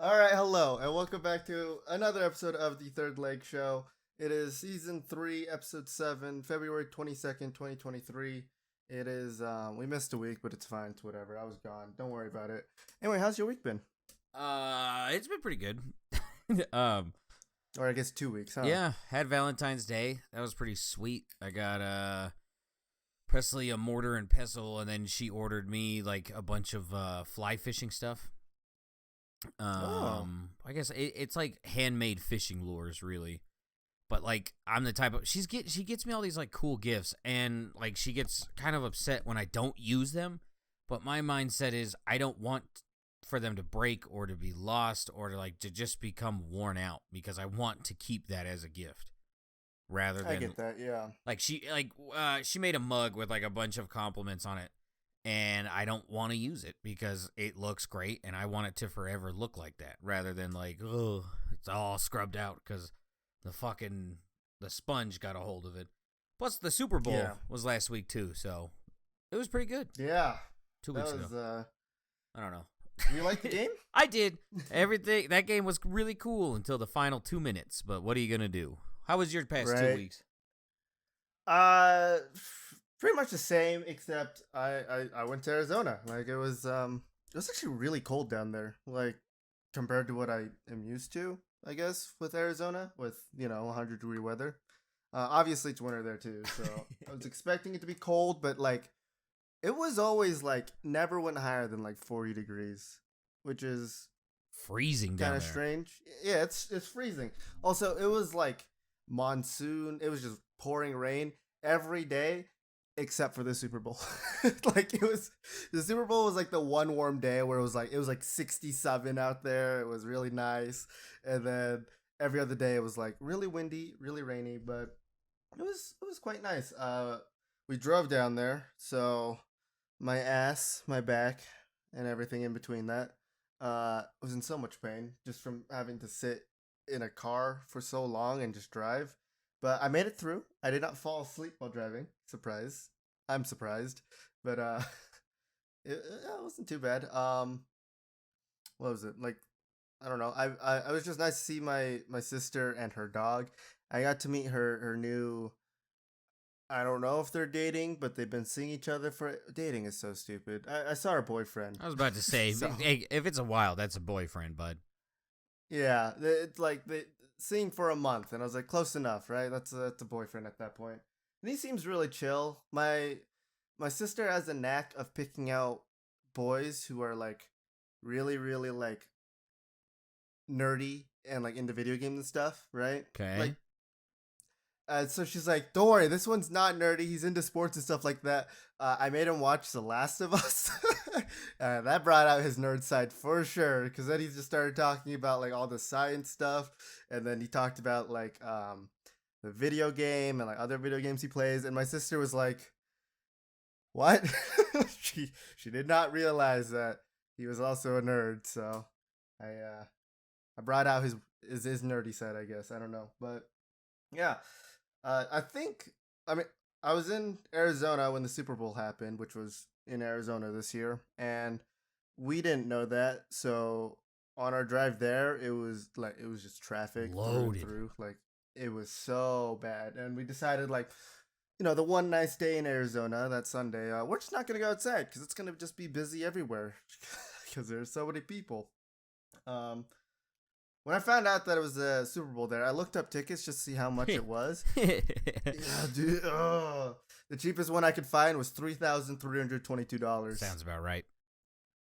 All right, hello, and welcome back to another episode of the Third Leg Show. It is season 3, episode 7, February 22nd, 2023. It is, we missed a week, but it's fine. It's whatever. I was gone. Don't worry about it. Anyway, how's your week been? It's been pretty good. Or I guess 2 weeks, huh? Yeah, had Valentines Day. That was pretty sweet. I got Presley a mortar and pestle, and then she ordered me like a bunch of fly fishing stuff. I guess it's like handmade fishing lures, really. But like I'm the type of she gets me all these like cool gifts, and like she gets kind of upset when I don't use them. But my mindset is I don't want for them to break or to be lost or to just become worn out, because I want to keep that as a gift rather than I get that, yeah. like she made a mug with like a bunch of compliments on it, and I don't want to use it because it looks great and I want it to forever look like that, rather than like, oh, it's all scrubbed out because the sponge got a hold of it. Plus the Super Bowl was last week too, so it was pretty good. Yeah. 2 weeks ago. I don't know. You like the game? I did. Everything. That game was really cool until the final 2 minutes, but what are you going to do? How was your past 2 weeks? Pretty much the same, except I went to Arizona. Like it was actually really cold down there. Like compared to what I am used to, I guess, with Arizona, with 100-degree weather. Obviously it's winter there too, so I was expecting it to be cold, but like it was always like never went higher than like 40 degrees, which is freezing down kind there. of strange. Yeah, it's freezing. Also, it was like monsoon. It was just pouring rain every day except for the Super Bowl. Like the Super Bowl was like the one warm day where it was like 67 out there. It was really nice. And then every other day it was like really windy, really rainy, but it was quite nice. We drove down there, so my ass, my back, and everything in between that was in so much pain just from having to sit in a car for so long and just drive. But I made it through. I did not fall asleep while driving. Surprise. I'm surprised. But it wasn't too bad. What was it? Like, I don't know. I was just nice to see my sister and her dog. I got to meet her new, I don't know if they're dating, but they've been seeing each other for dating is so stupid. I saw her boyfriend. I was about to say, So- if it's a while, that's a boyfriend, bud. Yeah, it's like they seeing for a month, and I was like, close enough, right? That's a boyfriend at that point. And he seems really chill. My sister has a knack of picking out boys who are like really, really like nerdy and like into video games and stuff, right? Okay. Like, so she's like, don't worry, this one's not nerdy. He's into sports and stuff like that. I made him watch The Last of Us. That brought out his nerd side for sure. Because then he just started talking about like all the science stuff. And then he talked about like the video game and like other video games he plays. And my sister was like, what? she did not realize that he was also a nerd. So I brought out his nerdy side, I guess. I don't know. But yeah. I was in Arizona when the Super Bowl happened, which was in Arizona this year, and we didn't know that. So on our drive there, it was just traffic Loaded. through. Like it was so bad, and we decided like, the one nice day in Arizona, that Sunday, we're just not gonna go outside because it's gonna just be busy everywhere because there's so many people. When I found out that it was the Super Bowl there, I looked up tickets just to see how much it was. Yeah, dude. The cheapest one I could find was $3,322. Sounds about right.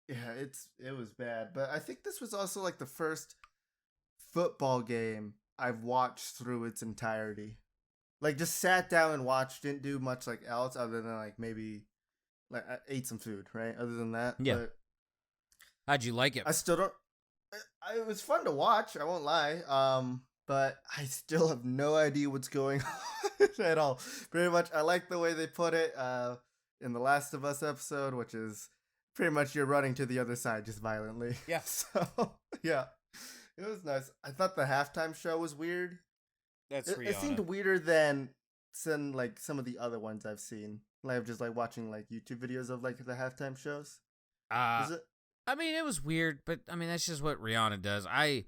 Yeah, it was bad. But I think this was also like the first football game I've watched through its entirety. Like just sat down and watched, didn't do much like else other than like maybe like I ate some food, right? Other than that. Yeah. But How'd you like it? I still don't. It was fun to watch. I won't lie. But I still have no idea what's going on at all. Pretty much, I like the way they put it in the Last of Us episode, which is pretty much you're running to the other side just violently. Yeah. So yeah, it was nice. I thought the halftime show was weird. It seemed weirder than like some of the other ones I've seen. Like just like watching like YouTube videos of like the halftime shows. Uh, Is it? I mean, it was weird, but I mean, that's just what Rihanna does. I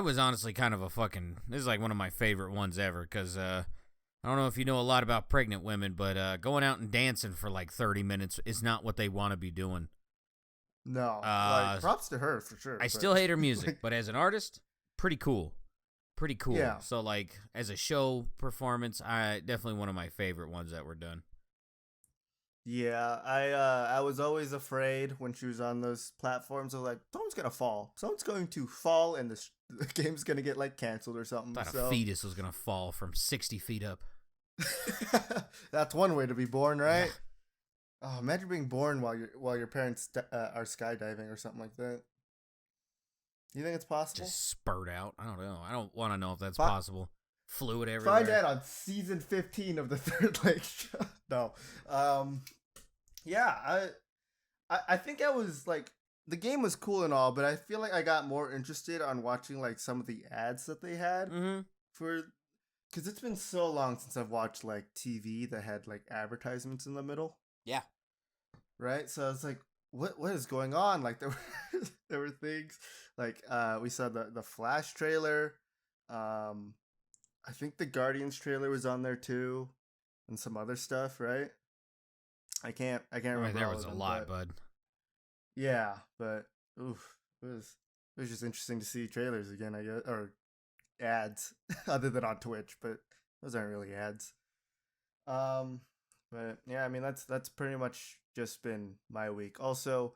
was honestly kind of a fucking. This is like one of my favorite ones ever because I don't know if you know a lot about pregnant women, but going out and dancing for like 30 minutes is not what they want to be doing. No, like props to her for sure. I But, still hate her music, like, but as an artist, pretty cool. Pretty cool. yeah, So like as a show performance, I definitely one of my favorite ones that were done. yeah. I was always afraid when she was on those platforms. I was like, someone's gonna fall. Someone's going to fall, and the game's gonna get like canceled or something. I thought So a fetus was gonna fall from 60 feet up. that's one way to be born, right? Yeah. Oh, imagine being born while your parents are skydiving or something like that. You think it's possible? Just spurt out. I don't know. I don't want to know if that's Fi- possible. Fluid everywhere. Find that on season 15 of the Third Lake Show. No. Yeah, I think I was like, the game was cool and all, but I feel like I got more interested on watching like some of the ads that they had Mm-hmm. for, because it's been so long since I've watched like TV that had like advertisements in the middle. Yeah. Right? So I was like, what is going on? Like there were there were things like we saw the Flash trailer. I think the Guardians trailer was on there too, and some other stuff, right? I can't remember. There all was of a them, lot, but bud. yeah, but oof, it was just interesting to see trailers again, I guess, or ads other than on Twitch, but those aren't really ads. Um, but yeah, I mean that's pretty much just been my week. Also,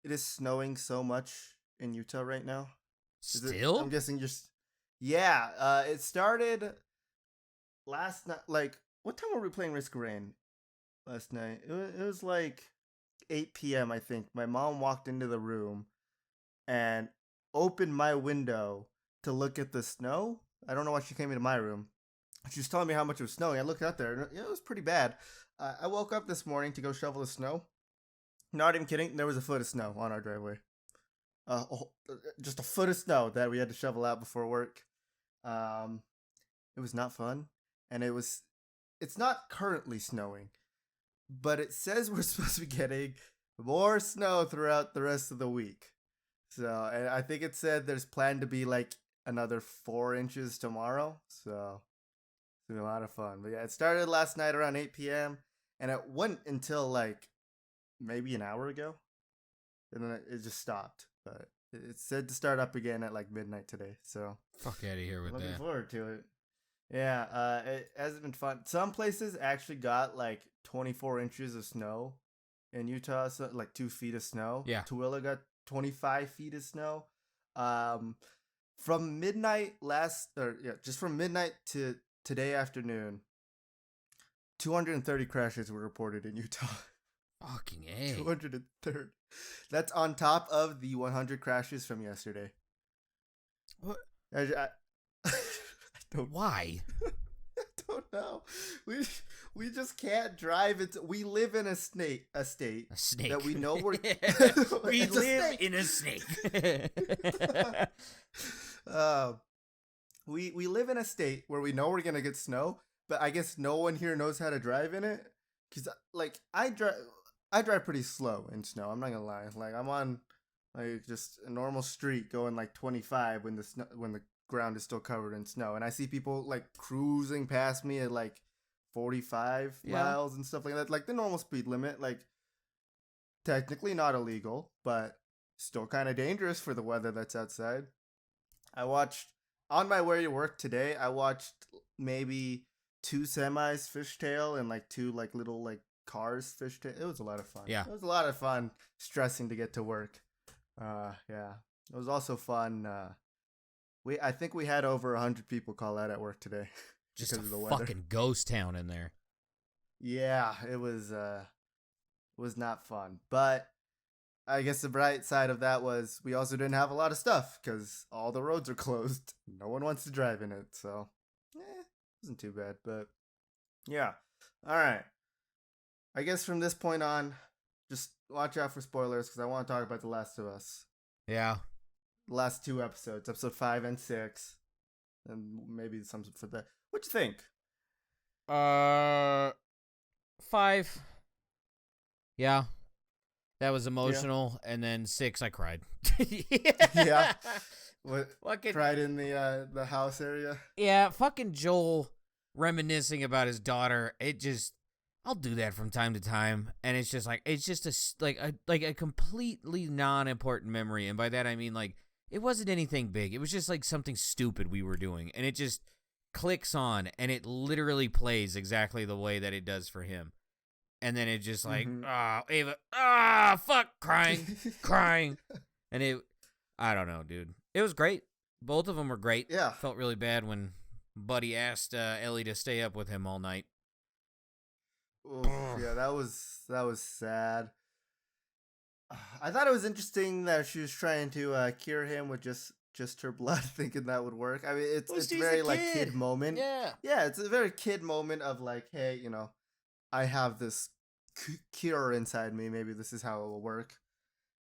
it is snowing so much in Utah right now. Still? I'm guessing just yeah. It started last night. Like, what time were we playing Risk of Rain last night? It was like 8 p.m. I think. My mom walked into the room and opened my window to look at the snow. I don't know why she came into my room. She was telling me how much it was snowing. I looked out there, and it was pretty bad. I woke up this morning to go shovel the snow. Not even kidding. There was a foot of snow on our driveway. Just a foot of snow that we had to shovel out before work. It was not fun, and it's not currently snowing, but it says we're supposed to be getting more snow throughout the rest of the week. So, and I think it said there's planned to be like another 4 inches tomorrow. So it's been a lot of fun. But yeah, it started last night around 8 p.m. and it went until like maybe an hour ago, and then it just stopped. But it said to start up again at like midnight today. So Fuck out of here with looking that. forward to it. Yeah, it hasn't been fun. Some places actually got like 24 inches of snow in Utah, so like 2 feet of snow. Yeah. Tooele got 25 feet of snow. From midnight just from midnight to today afternoon, 230 crashes were reported in Utah. Fucking A. 230. That's on top of the 100 crashes from yesterday. What? I don't. Why? I don't know. We just can't drive it. We live in a state A snake. that we know we're. We It's a live snake. in a snake. We live in a state where we know we're gonna get snow, but I guess no one here knows how to drive in it. Cause like I drive pretty slow in snow. I'm not gonna lie. Like I'm on like just a normal street going like 25 when the ground is still covered in snow, and I see people like cruising past me at like 45 Yeah. miles and stuff like that, like the normal speed limit. Like technically not illegal, but still kind of dangerous for the weather that's outside. I watched on my way to work today. I watched maybe 2 semis fishtail and like 2 like little like cars fishtail. It was a lot of fun. Yeah. It was a lot of fun stressing to get to work. Yeah. It was also fun. I think we had over 100 people call out at work today. Just a because of the weather. fucking ghost town in there. Yeah, it was not fun. But I guess the bright side of that was we also didn't have a lot of stuff because all the roads are closed. No one wants to drive in it, so it wasn't too bad. But yeah, all right. I guess from this point on, just watch out for spoilers because I want to talk about The Last of Us. Yeah. The last 2 episodes, episode 5 and 6, and maybe some for that. What you think? 5. Yeah. That was Yeah. emotional. And then 6, I cried. Yeah. What Fucking cried in the house area? yeah, fucking Joel reminiscing about his daughter. It just, I'll do that from time to time, and it's just like it's just like a completely non-important memory, and by that I mean like it wasn't anything big. It was just like something stupid we were doing, and it just clicks on, and it literally plays exactly the way that it does for him, and then it just like Mm-hmm. Ava fuck crying, and it I don't know, dude. It was great. Both of them were great. Yeah. Felt really bad when Buddy asked Ellie to stay up with him all night. Oof, yeah, that was sad. I thought it was interesting that she was trying to cure him with just her blood, thinking that would work. I mean, Well, it's she's very a like kid. kid moment. Yeah. Yeah, it's a very kid moment of like, hey, I have this cure inside me. Maybe this is how it will work.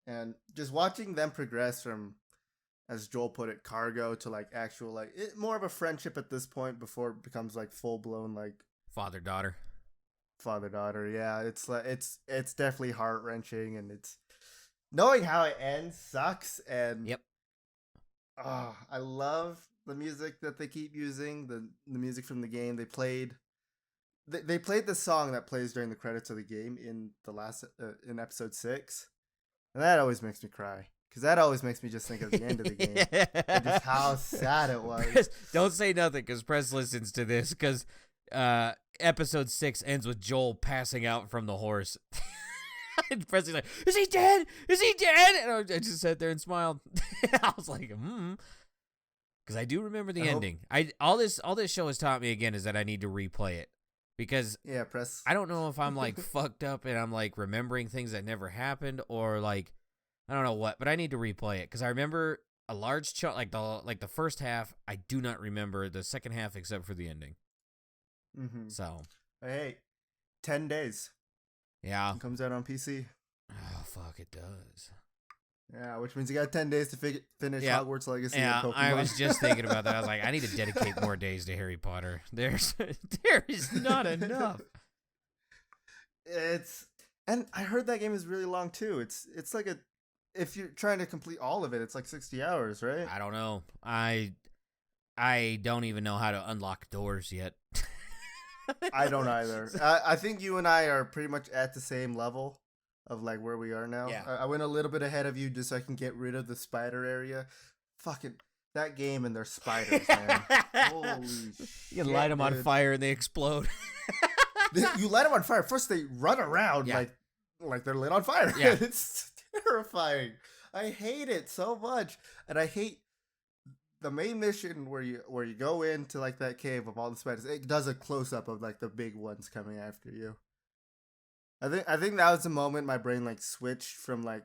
And just watching them progress from, as Joel put it, cargo to like actual like more of a friendship at this point before it becomes like full blown like Father-daughter. father daughter. Yeah, it's like it's definitely heart wrenching, and it's knowing how it ends sucks. And Yep. I love the music that they keep using. The music from the game they played the song that plays during the credits of the game in the last in episode 6, and that always makes me cry because that always makes me just think of the end of the game and just how sad it was. Press, don't say nothing because Press listens to this because episode 6 ends with Joel passing out from the horse. And Press is like, is he dead? Is he dead? And I just sat there and smiled. I was like, because I do remember the ending. All this show has taught me again is that I need to replay it because Yeah, Press. I don't know if I'm like fucked up and I'm like remembering things that never happened or like I don't know what, but I need to replay it because I remember a large chunk, like the first half. I do not remember the second half except for the ending. Mm-hmm. So, Hey, 10 days. yeah. It comes out on PC. Oh fuck, it does. Yeah, which means you got 10 days to finish Yeah. Hogwarts Legacy Yeah, and Pokemon. I was just thinking about that. I was like, I need to dedicate more days to Harry Potter. There is not enough. And I heard that game is really long too. It's like if you're trying to complete all of it, it's like 60 hours, right? I don't know. I don't even know how to unlock doors yet. I don't either. I think you and I are pretty much at the same level of like where we are now. Yeah. I went a little bit ahead of you just so I can get rid of the spider area. Fucking that game and their spiders, man. Holy shit. You can light them on dude. fire and they explode. You light them on fire. First, they run around Yeah. like they're lit on fire. Yeah. It's terrifying. I hate it so much, and I hate the main mission where you go into like that cave of all the spiders. It does a close up of like the big ones coming after you. I think that was the moment my brain like switched from like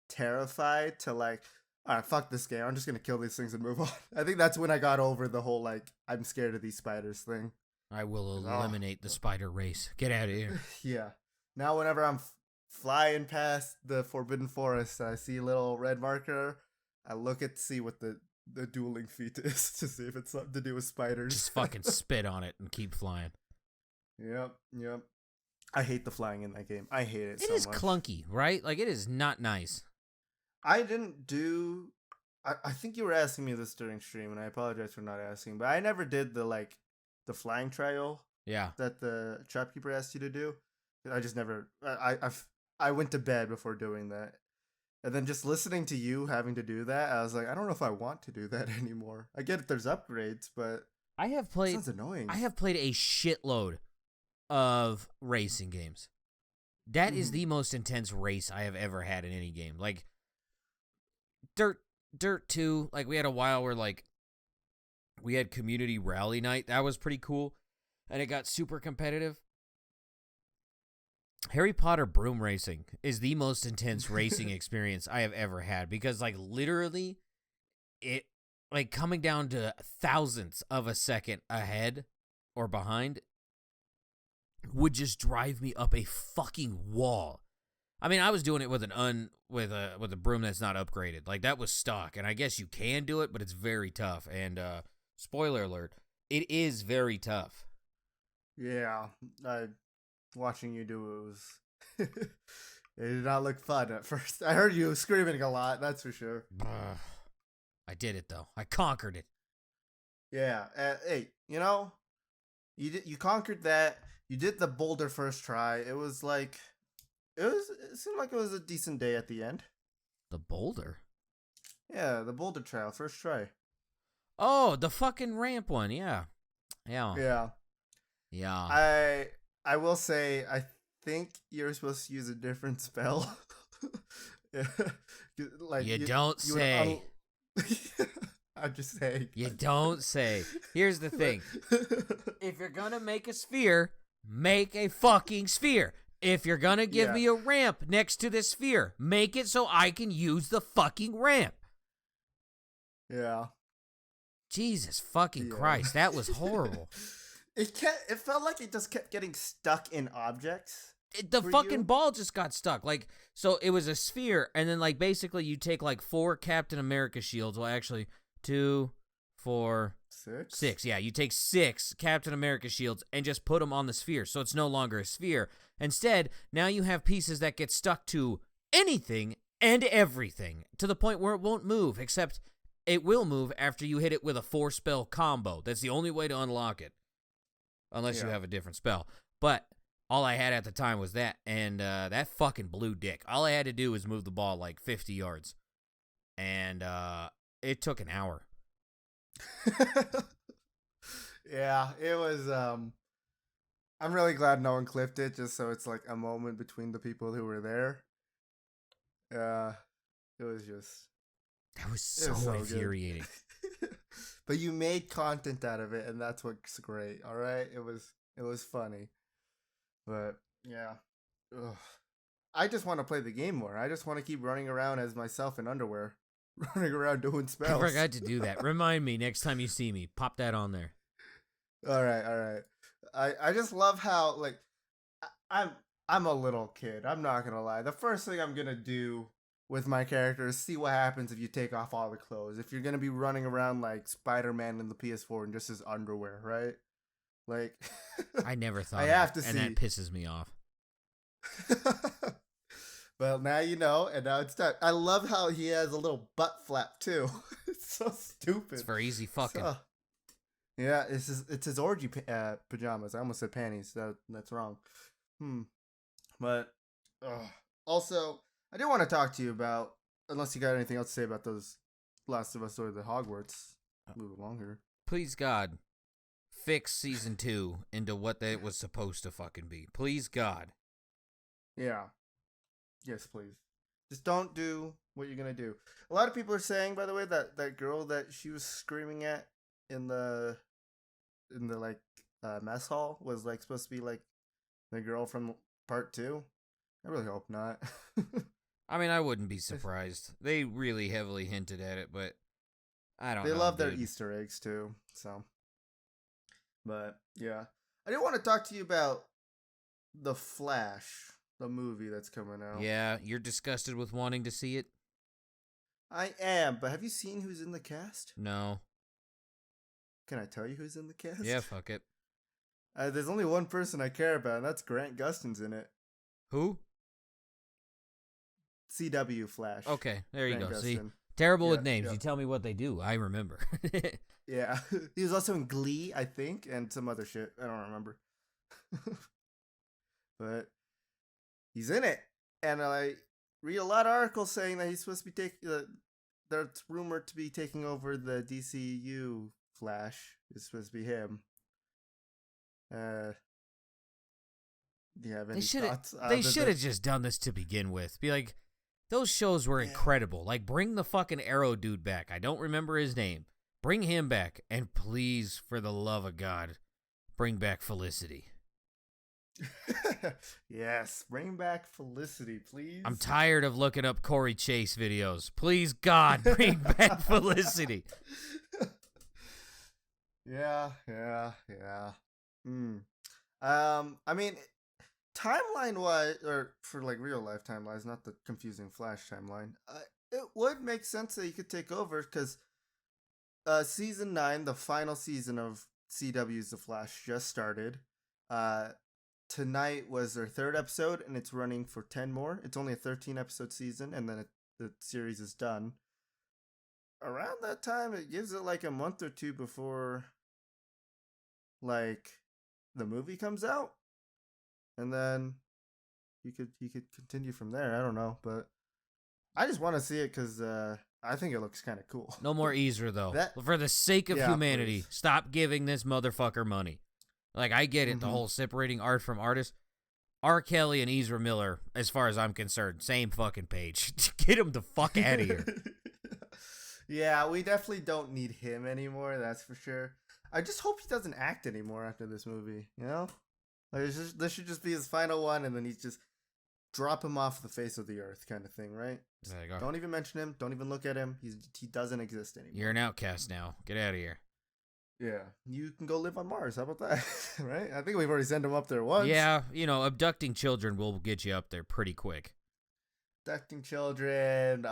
terrified to like, all right, fuck this game. I'm just gonna kill these things and move on. I think that's when I got over the whole like I'm scared of these spiders thing. I will eliminate the spider race. Get out of here. Yeah. Now whenever I'm flying past the Forbidden Forest, I see a little red marker. I look at see what the dueling feat is to see if it's something to do with spiders. Just fucking spit on it and keep flying. Yep. I hate the flying in that game. I hate it so It is much. clunky, right? Like, it is not nice. I didn't do... I think you were asking me this during stream, and I apologize for not asking, but I never did the flying trial Yeah. that the shopkeeper asked you to do. I just never... I went to bed before doing that. And then just listening to you having to do that, I was like, I don't know if I want to do that anymore. I get it, there's upgrades, but I have it played sounds annoying. I have played a shitload of racing games. That is the most intense race I have ever had in any game. Like Dirt 2, like we had a while where like we had community rally night. That was pretty cool. And it got super competitive. Harry Potter broom racing is the most intense racing experience I have ever had because like literally it like coming down to thousandths of a second ahead or behind would just drive me up a fucking wall. I mean, I was doing it with with a broom that's not upgraded. Like that was stock, and I guess you can do it, but it's very tough. And spoiler alert, it is very tough. Yeah, watching you do it was It did not look fun at first. I heard you screaming a lot, that's for sure. I did it though. I conquered it. Yeah. Hey, you conquered that. You did the boulder first try. It seemed like it was a decent day at the end. The boulder? Yeah, the boulder trial, first try. Oh, the fucking ramp one. Yeah. Yeah. I will say, I think you're supposed to use a different spell. Like you don't say. I'm just saying. You don't say. Here's the thing. If you're gonna make a sphere, make a fucking sphere. If you're gonna give me a ramp next to this sphere, make it so I can use the fucking ramp. Yeah. Jesus fucking Christ, that was horrible. It felt like it just kept getting stuck in objects. The fucking ball just got stuck. Like, so it was a sphere, and then like basically you take like 4 Captain America shields. Well, actually, 2, 4, 6. Yeah, you take 6 Captain America shields and just put them on the sphere, so it's no longer a sphere. Instead, now you have pieces that get stuck to anything and everything, to the point where it won't move, except it will move after you hit it with a 4-spell combo. That's the only way to unlock it, unless you have a different spell. But all I had at the time was that, and that fucking blew dick. All I had to do was move the ball like 50 yards, and it took an hour. Yeah, it was, I'm really glad no one clipped it, just so it's like a moment between the people who were there. It was just... That was so infuriating. But you made content out of it, and that's what's great, alright? It was funny. But, yeah. Ugh. I just want to play the game more. I just want to keep running around as myself in underwear. Running around doing spells. I forgot to do that. Remind me next time you see me. Pop that on there. Alright. I just love how, like, I'm a little kid. I'm not gonna lie. The first thing I'm gonna do with my character is see what happens if you take off all the clothes. If you're gonna be running around like Spider-Man in the PS4 in just his underwear, right? Like, I never thought I have to see. And that pisses me off. Well, now you know, and now it's time. I love how he has a little butt flap too. It's so stupid. It's for easy fucking. Yeah, it's his orgy pajamas. I almost said panties. That's wrong. But also, I do want to talk to you about, unless you got anything else to say about those Last of Us or the Hogwarts. Move along here. Please God, fix season 2 into what that was supposed to fucking be. Please God. Yeah. Yes, please. Just don't do what you're gonna do. A lot of people are saying, by the way, that girl that she was screaming at in the like mess hall was like supposed to be like the girl from part 2. I really hope not. I mean, I wouldn't be surprised. They really heavily hinted at it, but I don't know. They love their Easter eggs too, so. But yeah, I did want to talk to you about The Flash, the movie that's coming out. Yeah, you're disgusted with wanting to see it? I am, but have you seen who's in the cast? No. Can I tell you who's in the cast? Yeah, fuck it. There's only one person I care about, and that's Grant Gustin's in it. Who? CW Flash. Okay, there you Grant go. Gustin. See, terrible with names. You tell me what they do. I remember. Yeah. He was also in Glee, I think, and some other shit. I don't remember. But he's in it. And I read a lot of articles saying that he's supposed to be taking... that's rumored to be taking over the DCU Flash. It's supposed to be him. Do you have any thoughts? They should have just done this to begin with. Be like, those shows were incredible. Like, bring the fucking Arrow dude back. I don't remember his name. Bring him back. And please, for the love of God, bring back Felicity. Yes, bring back Felicity, please. I'm tired of looking up Corey Chase videos. Please, God, bring back Felicity. Yeah. I mean, timeline-wise, or for like real-life timelines, not the confusing Flash timeline, it would make sense that you could take over, because Season 9, the final season of CW's The Flash, just started. tonight was their third episode, and it's running for 10 more. It's only a 13 episode season, and then the series is done. Around that time, it gives it like a month or two before like the movie comes out, and then he could continue from there. I don't know, but I just want to see it because I think it looks kind of cool. No more Ezra though. For the sake of humanity, please. Stop giving this motherfucker money. Like, I get it, the whole separating art from artist. R. Kelly and Ezra Miller, as far as I'm concerned, same fucking page. Get him the fuck out of here. Yeah, we definitely don't need him anymore, that's for sure. I just hope he doesn't act anymore after this movie, you know? Like, this should just be his final one, and then he's just drop him off the face of the earth kind of thing, right? There you go. Don't even mention him. Don't even look at him. He doesn't exist anymore. You're an outcast now. Get out of here. Yeah, you can go live on Mars. How about that? Right? I think we've already sent him up there once. Yeah, abducting children will get you up there pretty quick. Abducting children.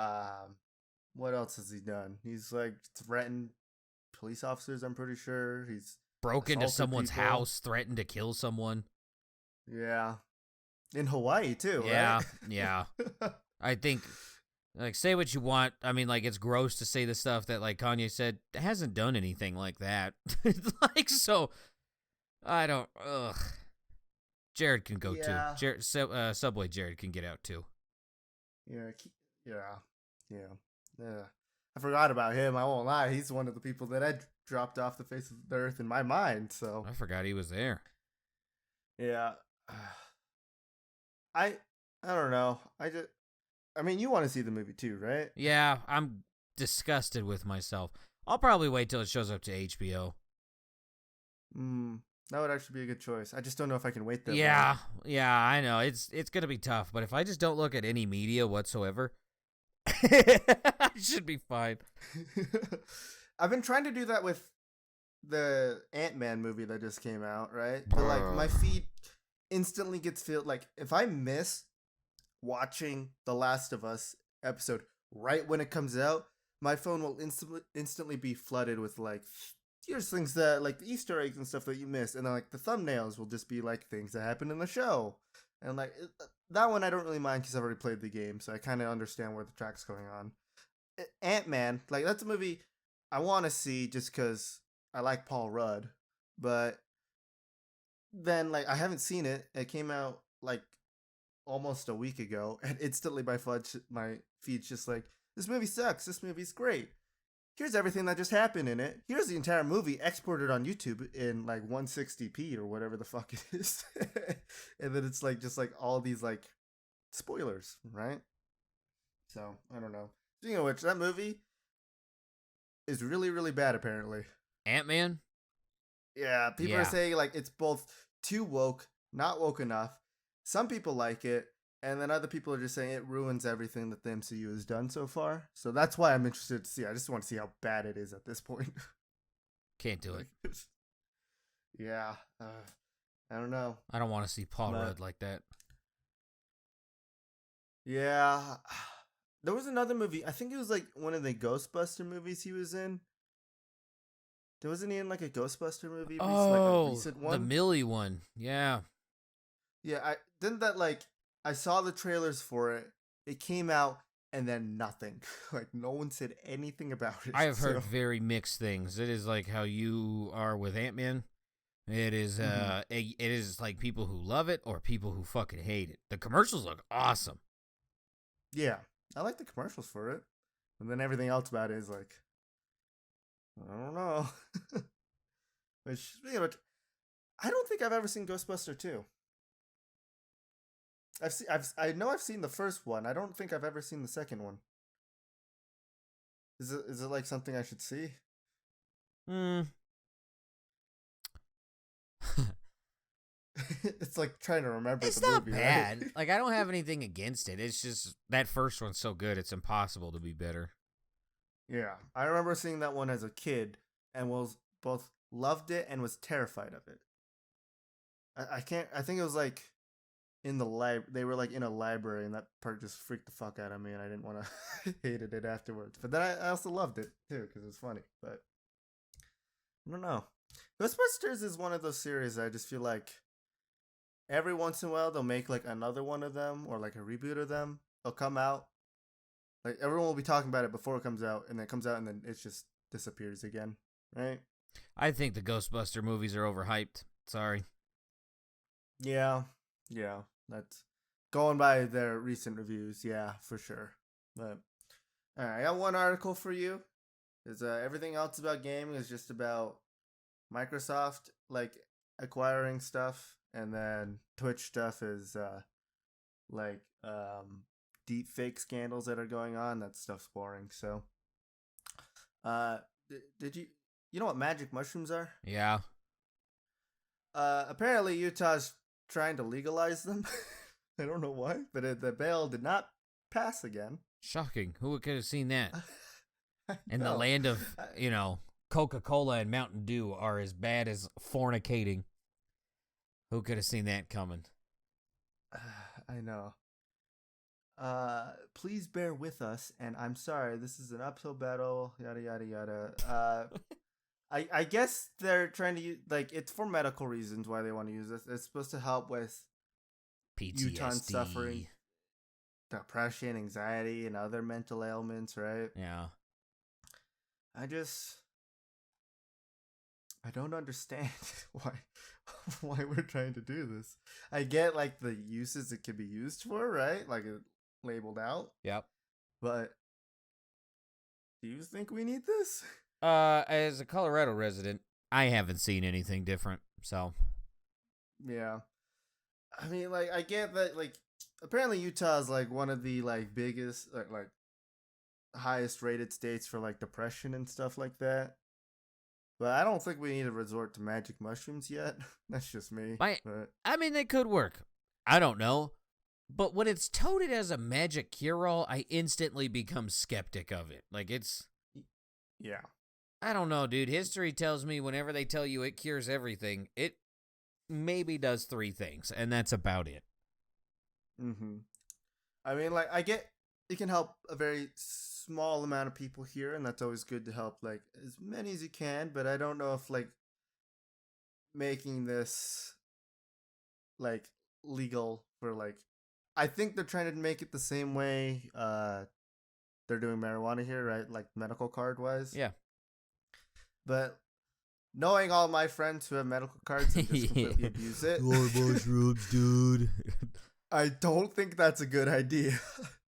What else has he done? He's like threatened police officers, I'm pretty sure. He's broke into someone's house, threatened to kill someone. Yeah. In Hawaii, too, yeah, right? Yeah. I think, like, say what you want. I mean, like, it's gross to say the stuff that, like, Kanye said. Hasn't done anything like that. Like, so, I don't, Jared can go, too. Subway Jared can get out, too. Yeah. I forgot about him. I won't lie. He's one of the people that I dropped off the face of the earth in my mind, so. I forgot he was there. Yeah. I don't know. I mean, you want to see the movie too, right? Yeah, I'm disgusted with myself. I'll probably wait till it shows up to HBO. That would actually be a good choice. I just don't know if I can wait that long. Yeah, I know. It's going to be tough, but if I just don't look at any media whatsoever, I should be fine. I've been trying to do that with the Ant-Man movie that just came out, right? But like my feed instantly gets filled. Like, if I miss watching the Last of Us episode right when it comes out, my phone will instantly be flooded with like, here's things that like the Easter eggs and stuff that you missed, and then like the thumbnails will just be like things that happen in the show, and like that one I don't really mind because I've already played the game, so I kind of understand where the track's going on. Ant-Man, like, that's a movie I want to see just because I like Paul Rudd, but then like I haven't seen it. It came out like almost a week ago, and instantly my feed's just like, this movie sucks. This movie's great. Here's everything that just happened in it. Here's the entire movie exported on YouTube in like 160p or whatever the fuck it is. And then it's like just like all these like spoilers, right? So I don't know. Speaking of which, that movie is really, really bad apparently. Ant-Man? Yeah, people are saying like it's both too woke, not woke enough. Some people like it, and then other people are just saying it ruins everything that the MCU has done so far. So that's why I'm interested to see. I just want to see how bad it is at this point. Can't do it. Yeah. I don't know. I don't want to see Paul Rudd like that. Yeah. There was another movie. I think it was like one of the Ghostbuster movies he was in. Wasn't he in like a Ghostbuster movie? Oh, like a recent one? The Millie one. Yeah. Yeah, I saw the trailers for it. It came out, and then nothing. Like, no one said anything about it. I have heard very mixed things. It is like how you are with Ant-Man. It is it is like people who love it or people who fucking hate it. The commercials look awesome. Yeah, I like the commercials for it. And then everything else about it is like, I don't know. Which, I don't think I've ever seen Ghostbuster 2. I know I've seen the first one. I don't think I've ever seen the second one. Is it like something I should see? It's like trying to remember it's the movie. It's not bad. Right? Like, I don't have anything against it. It's just that first one's so good, it's impossible to be better. Yeah. I remember seeing that one as a kid and was both loved it and was terrified of it. I think it was like in the they were like in a library, and that part just freaked the fuck out of me, and I didn't want to hated it afterwards. But then I also loved it too because it was funny. But I don't know. Ghostbusters is one of those series I just feel like every once in a while they'll make like another one of them or like a reboot of them. They'll come out. Like everyone will be talking about it before it comes out, and then it comes out, and then it just disappears again, right? I think the Ghostbuster movies are overhyped. Sorry. Yeah, yeah. That's going by their recent reviews. Yeah, for sure. But all right, I got one article for you. Is everything else about gaming is just about Microsoft like acquiring stuff, and then Twitch stuff is like deep fake scandals that are going on. That stuff's boring. So, did you know what magic mushrooms are? Yeah. Apparently Utah's trying to legalize them. I don't know why, but the bill did not pass again. Shocking. Who could have seen that? In the No. land of, Coca-Cola and Mountain Dew are as bad as fornicating. Who could have seen that coming? I know. Please bear with us, and I'm sorry, this is an uphill battle, yada yada yada. I guess they're trying to use, like, it's for medical reasons why they want to use this. It's supposed to help with PTSD. Utah suffering depression, anxiety, and other mental ailments, right? Yeah. I don't understand why we're trying to do this. I get like the uses it could be used for, right? Like it labeled out. Yep. But do you think we need this? As a Colorado resident, I haven't seen anything different, so. Yeah. I mean, like, I get that, like, apparently Utah is like one of the like biggest, like highest rated states for like depression and stuff like that. But I don't think we need to resort to magic mushrooms yet. That's just me. I mean, they could work. I don't know. But when it's touted as a magic cure-all, I instantly become skeptic of it. Like, it's... Yeah. I don't know, dude. History tells me whenever they tell you it cures everything, it maybe does 3 things, and that's about it. Mm-hmm. I mean, like, I get it can help a very small amount of people here, and that's always good to help, like, as many as you can, but I don't know if, like, making this, like, legal for, like, I think they're trying to make it the same way they're doing marijuana here, right? Like, medical card-wise. Yeah. But knowing all my friends who have medical cards and just completely abuse it. More mushrooms, dude. I don't think that's a good idea.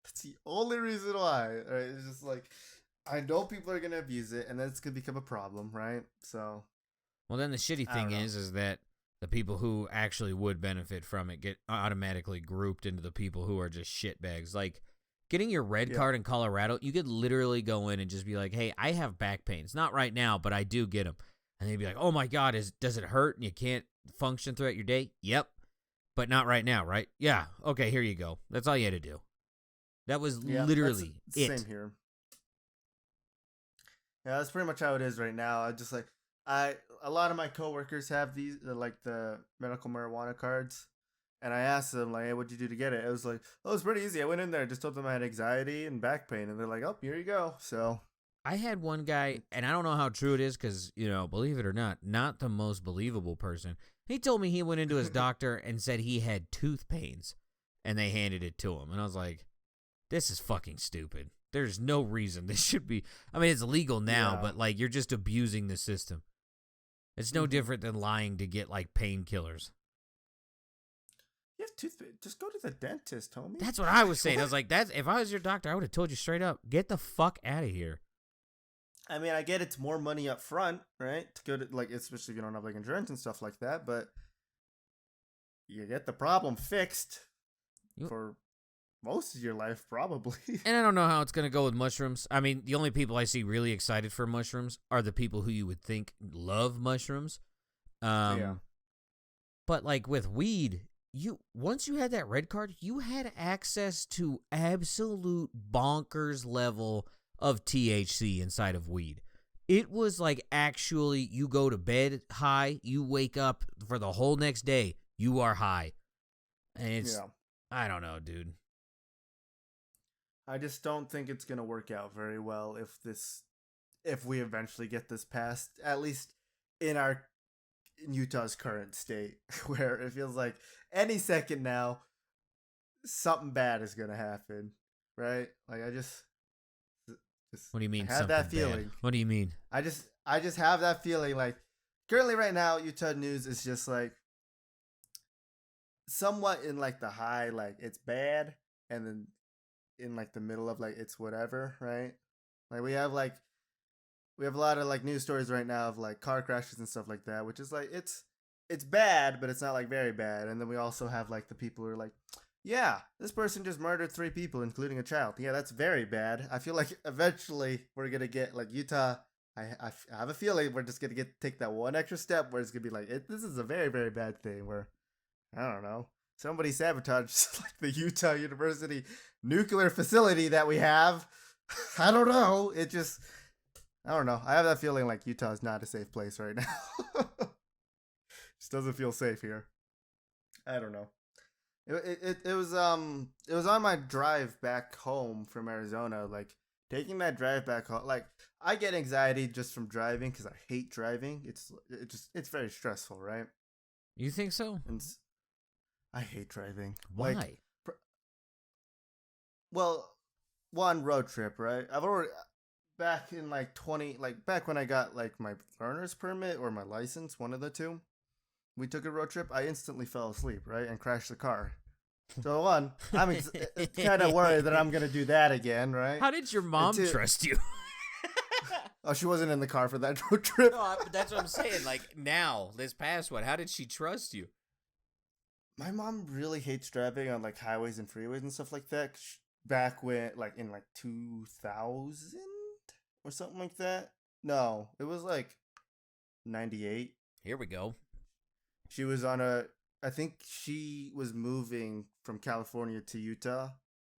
That's the only reason why. Right? It's just like, I know people are going to abuse it, and then it's going to become a problem, right? So. Well, then the shitty thing is that the people who actually would benefit from it get automatically grouped into the people who are just shitbags. Like, getting your red card in Colorado, you could literally go in and just be like, hey, I have back pains. Not right now, but I do get them. And they'd be like, oh my God, does it hurt and you can't function throughout your day? Yep. But not right now, right? Yeah. Okay, here you go. That's all you had to do. That was literally it. Same here. Yeah, that's pretty much how it is right now. I just like, a lot of my coworkers have these, like the medical marijuana cards. And I asked them, like, hey, what'd you do to get it? It was like, oh, it's pretty easy. I went in there, just told them I had anxiety and back pain. And they're like, oh, here you go. So. I had one guy, and I don't know how true it is because, believe it or not the most believable person. He told me he went into his doctor and said he had tooth pains, and they handed it to him. And I was like, this is fucking stupid. There's no reason this should be. I mean, it's legal now, but, like, you're just abusing the system. It's no different than lying to get, like, painkillers. You have tooth pain. Just go to the dentist, homie. That's what I was saying. I was like, if I was your doctor, I would have told you straight up, get the fuck out of here. I mean, I get it's more money up front, right? To go to, like, especially if you don't have, like, insurance and stuff like that, but you get the problem fixed for most of your life, probably. And I don't know how it's going to go with mushrooms. I mean, the only people I see really excited for mushrooms are the people who you would think love mushrooms. Yeah. But, like, with weed, once you had that red card, you had access to absolute bonkers level of THC inside of weed. It was like actually you go to bed high, you wake up for the whole next day, you are high. And it's, I don't know, dude. I just don't think it's going to work out very well if we eventually get this passed, at least in our in Utah's current state, where it feels like any second now something bad is gonna happen, right? Like just What do you mean I have something that feeling. bad? What do you mean? I just have that feeling. Like currently, right now, Utah news is just like somewhat in like the high, like it's bad, and then in like the middle of like it's whatever, right? Like we have a lot of like news stories right now of like car crashes and stuff like that, which is like it's bad, but it's not like very bad. And then we also have like the people who are like, yeah, this person just murdered 3 people, including a child. Yeah, that's very bad. I feel like eventually we're gonna get like Utah. I have a feeling we're just gonna take that one extra step where it's gonna be like this is a very very bad thing where I don't know somebody sabotaged like the Utah University nuclear facility that we have. I don't know. I don't know. I have that feeling like Utah is not a safe place right now. Just doesn't feel safe here. I don't know. It was on my drive back home from Arizona. Like taking that drive back home, like I get anxiety just from driving because I hate driving. It's very stressful, right? You think so? And I hate driving. Why? Like, well, one road trip, right? I've already back in like back when I got like my learner's permit or my license, one of the two. We took a road trip. I instantly fell asleep, right, and crashed the car. So one, I'm kind of worried that I'm gonna do that again, right? How did your mom trust you? Oh, she wasn't in the car for that road trip. No, but that's what I'm saying. Like now, this past one, how did she trust you? My mom really hates driving on like highways and freeways and stuff like that. Back when, like in like 2000 or something like that. No, it was like 98. Here we go. She was I think she was moving from California to Utah.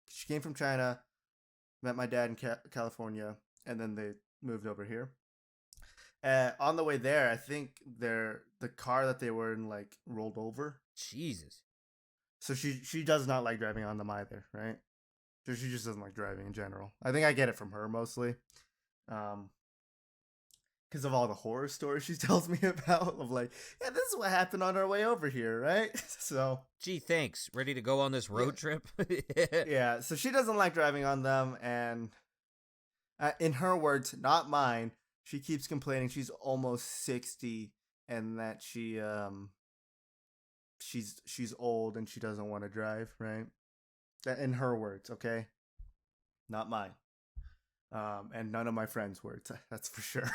She came from China, met my dad in California, and then they moved over here. On the way there, I think the car that they were in like rolled over. Jesus. So she does not like driving on them either, right? So she just doesn't like driving in general. I think I get it from her mostly. Because of all the horror stories she tells me about of like, yeah, this is what happened on our way over here, right? So gee, thanks. Ready to go on this road trip? Yeah, so she doesn't like driving on them, and in her words, not mine, she keeps complaining she's almost 60 and that she's old and she doesn't want to drive, right? In her words, okay? Not mine. And none of my friends' words, that's for sure.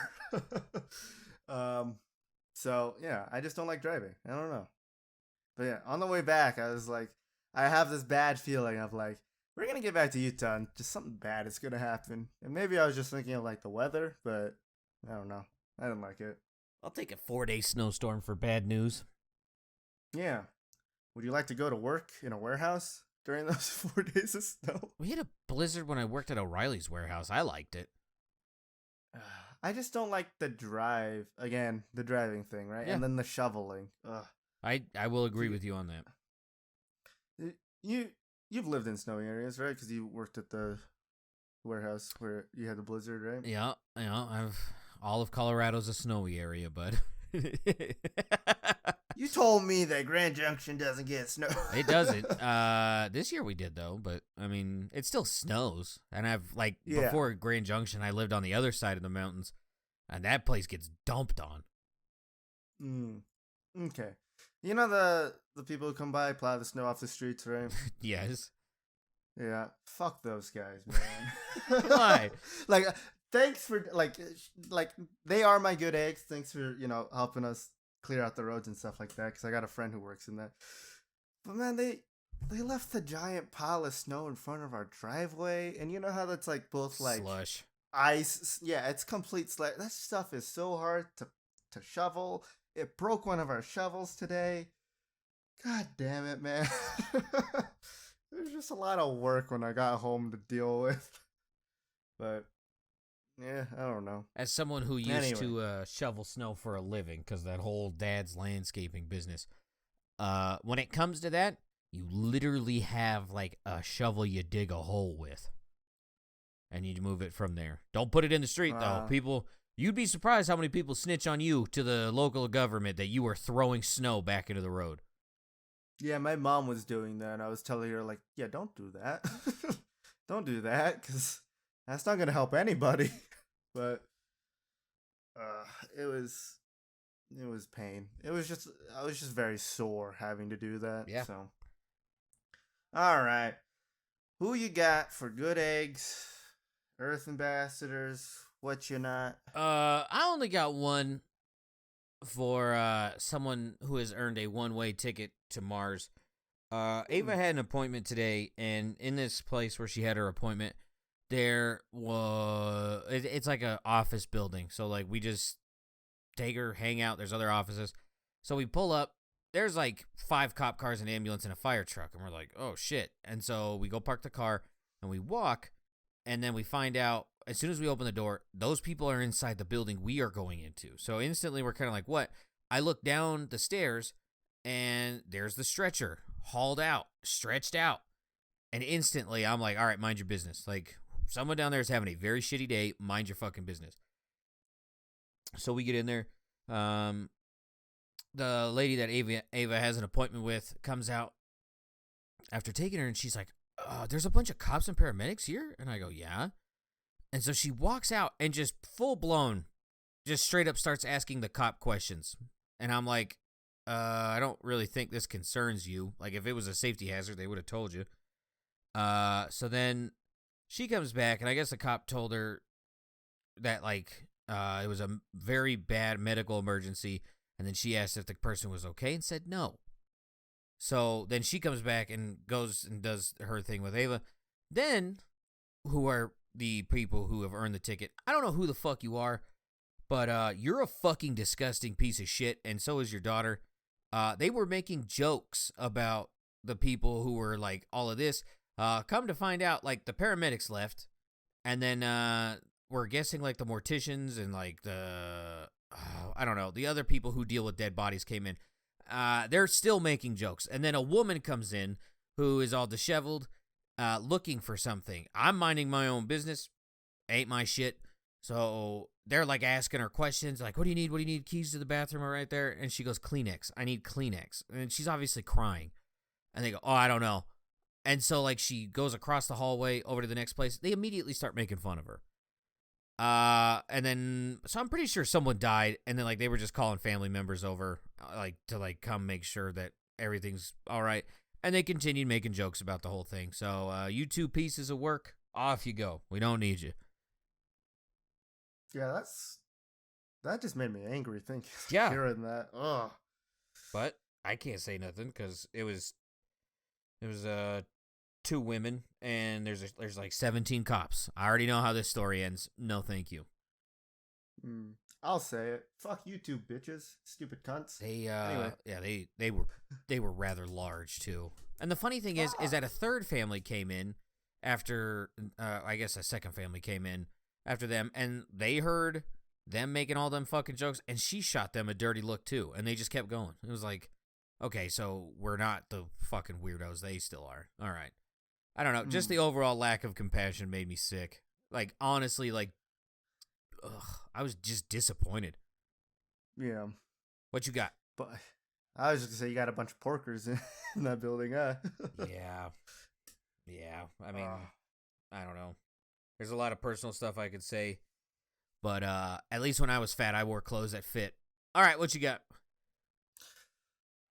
So yeah, I just don't like driving. I don't know. But yeah, on the way back, I was like, I have this bad feeling of like, we're gonna get back to Utah and just something bad is gonna happen. And maybe I was just thinking of like the weather, but I don't know. I didn't like it. I'll take a 4-day snowstorm for bad news. Yeah. Would you like to go to work in a warehouse during those 4 days of snow? We had a blizzard when I worked at O'Reilly's warehouse. I liked it. I just don't like the drive. Again, the driving thing, right? Yeah. And then the shoveling. Ugh. I will agree with you on that. You've lived in snowy areas, right? Because you worked at the warehouse where you had the blizzard, right? Yeah. All of Colorado's a snowy area, bud. You told me that Grand Junction doesn't get snow. It doesn't. This year we did though, but I mean, it still snows. And before Grand Junction, I lived on the other side of the mountains, and that place gets dumped on. Okay. You know the people who come by plow the snow off the streets, right? Yes. Yeah. Fuck those guys, man. Why? Like, thanks for like they are my good eggs. Thanks for helping us clear out the roads and stuff like that. Because I got a friend who works in that. But man, they left the giant pile of snow in front of our driveway, and you know how that's like both like slush, ice. Yeah, it's complete slush. That stuff is so hard to shovel. It broke one of our shovels today. God damn it, man. There's just a lot of work when I got home to deal with. But yeah, I don't know. As someone who used to shovel snow for a living, because that whole dad's landscaping business, when it comes to that, you literally have like a shovel you dig a hole with, and you move it from there. Don't put it in the street though. You'd be surprised how many people snitch on you to the local government that you were throwing snow back into the road. Yeah, my mom was doing that, and I was telling her, like, yeah, don't do that. Don't do that, because that's not going to help anybody. But uh, it was pain. I was just very sore having to do that. Yeah. So, all right. Who you got for good eggs, Earth Ambassadors? What you not? I only got one for someone who has earned a one-way ticket to Mars. Ava had an appointment today, and in this place where she had her appointment, there was it's like a office building. So like we just take her, hang out. There's other offices. So we pull up. There's like 5 cop cars, an ambulance, and a fire truck, and we're like, oh shit. And so we go park the car and we walk, and then we find out as soon as we open the door, those people are inside the building we are going into. So instantly we're kind of like, what? I look down the stairs, and there's the stretcher hauled out, stretched out. And instantly I'm like, all right, mind your business. Like, someone down there is having a very shitty day. Mind your fucking business. So we get in there. The lady that Ava has an appointment with comes out after taking her, and she's like, there's a bunch of cops and paramedics here? And I go, yeah. And so she walks out and just full blown, just straight up starts asking the cop questions. And I'm like, I don't really think this concerns you. Like, if it was a safety hazard, they would have told you. So then she comes back, and I guess the cop told her that, like, it was a very bad medical emergency. And then she asked if the person was okay and said no. So then she comes back and goes and does her thing with Ava. Then, who are the people who have earned the ticket? I don't know who the fuck you are, but you're a fucking disgusting piece of shit, and so is your daughter. They were making jokes about the people who were like all of this. Come to find out, like, the paramedics left, and then we're guessing like the morticians and like the I don't know, the other people who deal with dead bodies came in. They're still making jokes, and then a woman comes in who is all disheveled, looking for something. I'm minding my own business, ain't my shit. So they're like asking her questions, like, what do you need? What do you need? Keys to the bathroom are right there. And she goes, Kleenex. I need Kleenex. And she's obviously crying. And they go, oh, I don't know. And so like she goes across the hallway over to the next place. They immediately start making fun of her. And then, so I'm pretty sure someone died, and then like they were just calling family members over, like to like come make sure that everything's all right. And they continued making jokes about the whole thing. So, you 2 pieces of work, off you go. We don't need you. Yeah, that just made me angry thinking. Yeah. Hearing that. Ugh. But I can't say nothing because it was 2 women, and there's like 17 cops. I already know how this story ends. No, thank you. I'll say it. Fuck you 2 bitches, stupid cunts. They anyway. Yeah, they were rather large too. And the funny thing is that a third family came in after. I guess a second family came in after them, and they heard them making all them fucking jokes, and she shot them a dirty look too, and they just kept going. It was like, okay, so we're not the fucking weirdos they still are. All right. I don't know. Just the overall lack of compassion made me sick. Like, honestly, like, I was just disappointed. Yeah. What you got? But I was just going to say, you got a bunch of porkers in that building, huh? Yeah. I mean, I don't know. There's a lot of personal stuff I could say. But at least when I was fat, I wore clothes that fit. All right, what you got?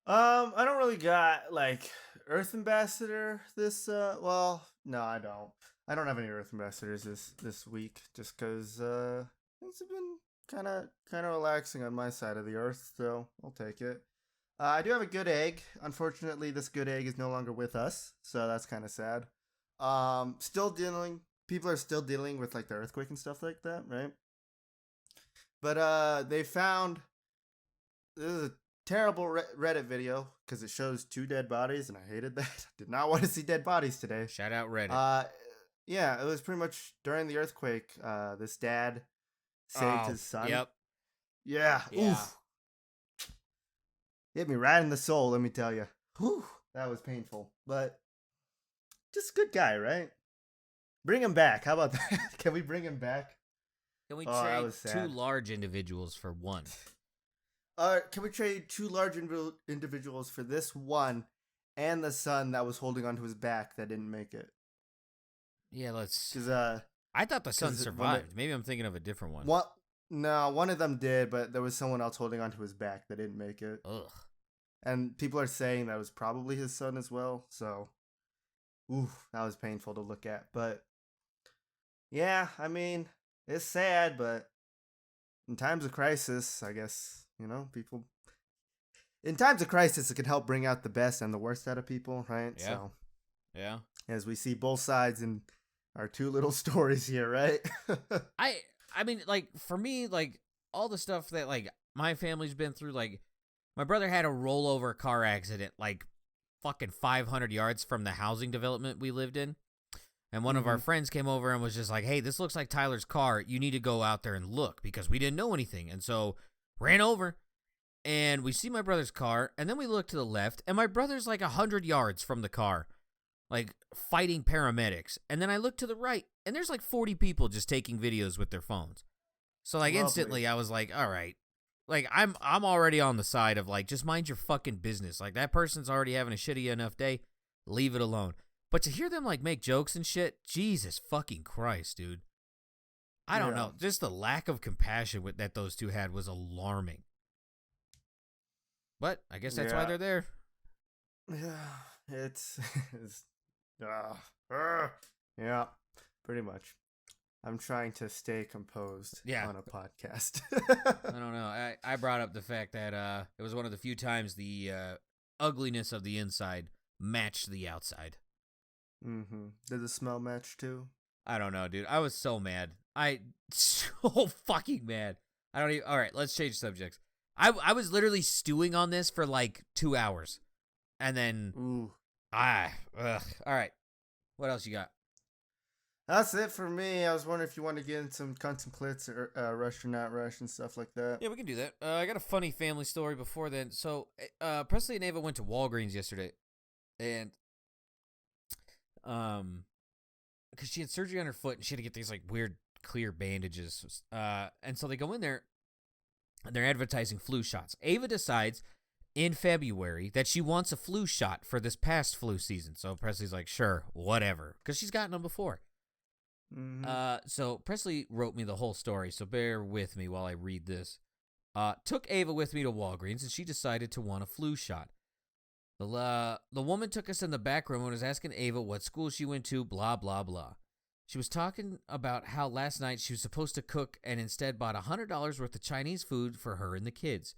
I don't really got like Earth Ambassador this well, no, I don't. I don't have any Earth Ambassadors this week just cuz things have been kind of relaxing on my side of the earth, so I'll take it. I do have a good egg. Unfortunately, this good egg is no longer with us, so that's kind of sad. People are still dealing with like the earthquake and stuff like that, right? But they found this is a terrible Reddit video because it shows 2 dead bodies, and I hated that. Did not want to see dead bodies today. Shout out Reddit. Yeah, it was pretty much during the earthquake. This dad saved his son. Yep. Yeah. Oof. Hit me right in the soul, let me tell you. Whew, that was painful, but just a good guy, right? Bring him back. How about that? Can we bring him back? Can we Oh, that trade was two sad. large individuals for one? Can we trade two large individuals for this one and the son that was holding onto his back that didn't make it? Yeah, let's. Because I thought the son 'cause survived. Maybe I'm thinking of a different one. what? No, one of them did, but there was someone else holding onto his back that didn't make it. Ugh. And people are saying that was probably his son as well. So, ooh, that was painful to look at. But yeah, I mean, it's sad, but in times of crisis, I guess, people. In times of crisis, it can help bring out the best and the worst out of people, right? Yeah. So, Yeah. as we see both sides in our two little stories here, right? I mean, like, for me, like, all the stuff that, like, my family's been through, like, my brother had a rollover car accident, like, fucking 500 yards from the housing development we lived in. And one of our friends came over and was just like, hey, this looks like Tyler's car. You need to go out there and look, because we didn't know anything. And so ran over, and we see my brother's car, and then we look to the left, and my brother's like 100 yards from the car, like fighting paramedics. And then I look to the right, and there's like 40 people just taking videos with their phones. So like Lovely. instantly I was like, all right, like I'm already on the side of like, just mind your fucking business. Like that person's already having a shitty enough day. Leave it alone. But to hear them like make jokes and shit, Jesus fucking Christ, dude. I don't know. Just the lack of compassion that those two had was alarming. But I guess that's why they're there. Yeah, it's yeah, pretty much. I'm trying to stay composed on a podcast. I don't know. I brought up the fact that it was one of the few times the ugliness of the inside matched the outside. Did the smell match too? I don't know, dude. I was so mad. So fucking mad. I don't even. All right, let's change subjects. I was literally stewing on this for like 2 hours, and then all right. What else you got? That's it for me. I was wondering if you want to get into some contemplates or rush or not rush and stuff like that. Yeah, we can do that. I got a funny family story before then. So, Presley and Ava went to Walgreens yesterday, and because she had surgery on her foot and she had to get these like weird clear bandages. And so they go in there, and they're advertising flu shots. Ava decides in February that she wants a flu shot for this past flu season. So Presley's like, sure, whatever, because she's gotten them before. So Presley wrote me the whole story, so bear with me while I read this. Took Ava with me to Walgreens, and she decided to want a flu shot. The woman took us in the back room and was asking Ava what school she went to, blah, blah, blah. She was talking about how last night she was supposed to cook and instead bought $100 worth of Chinese food for her and the kids.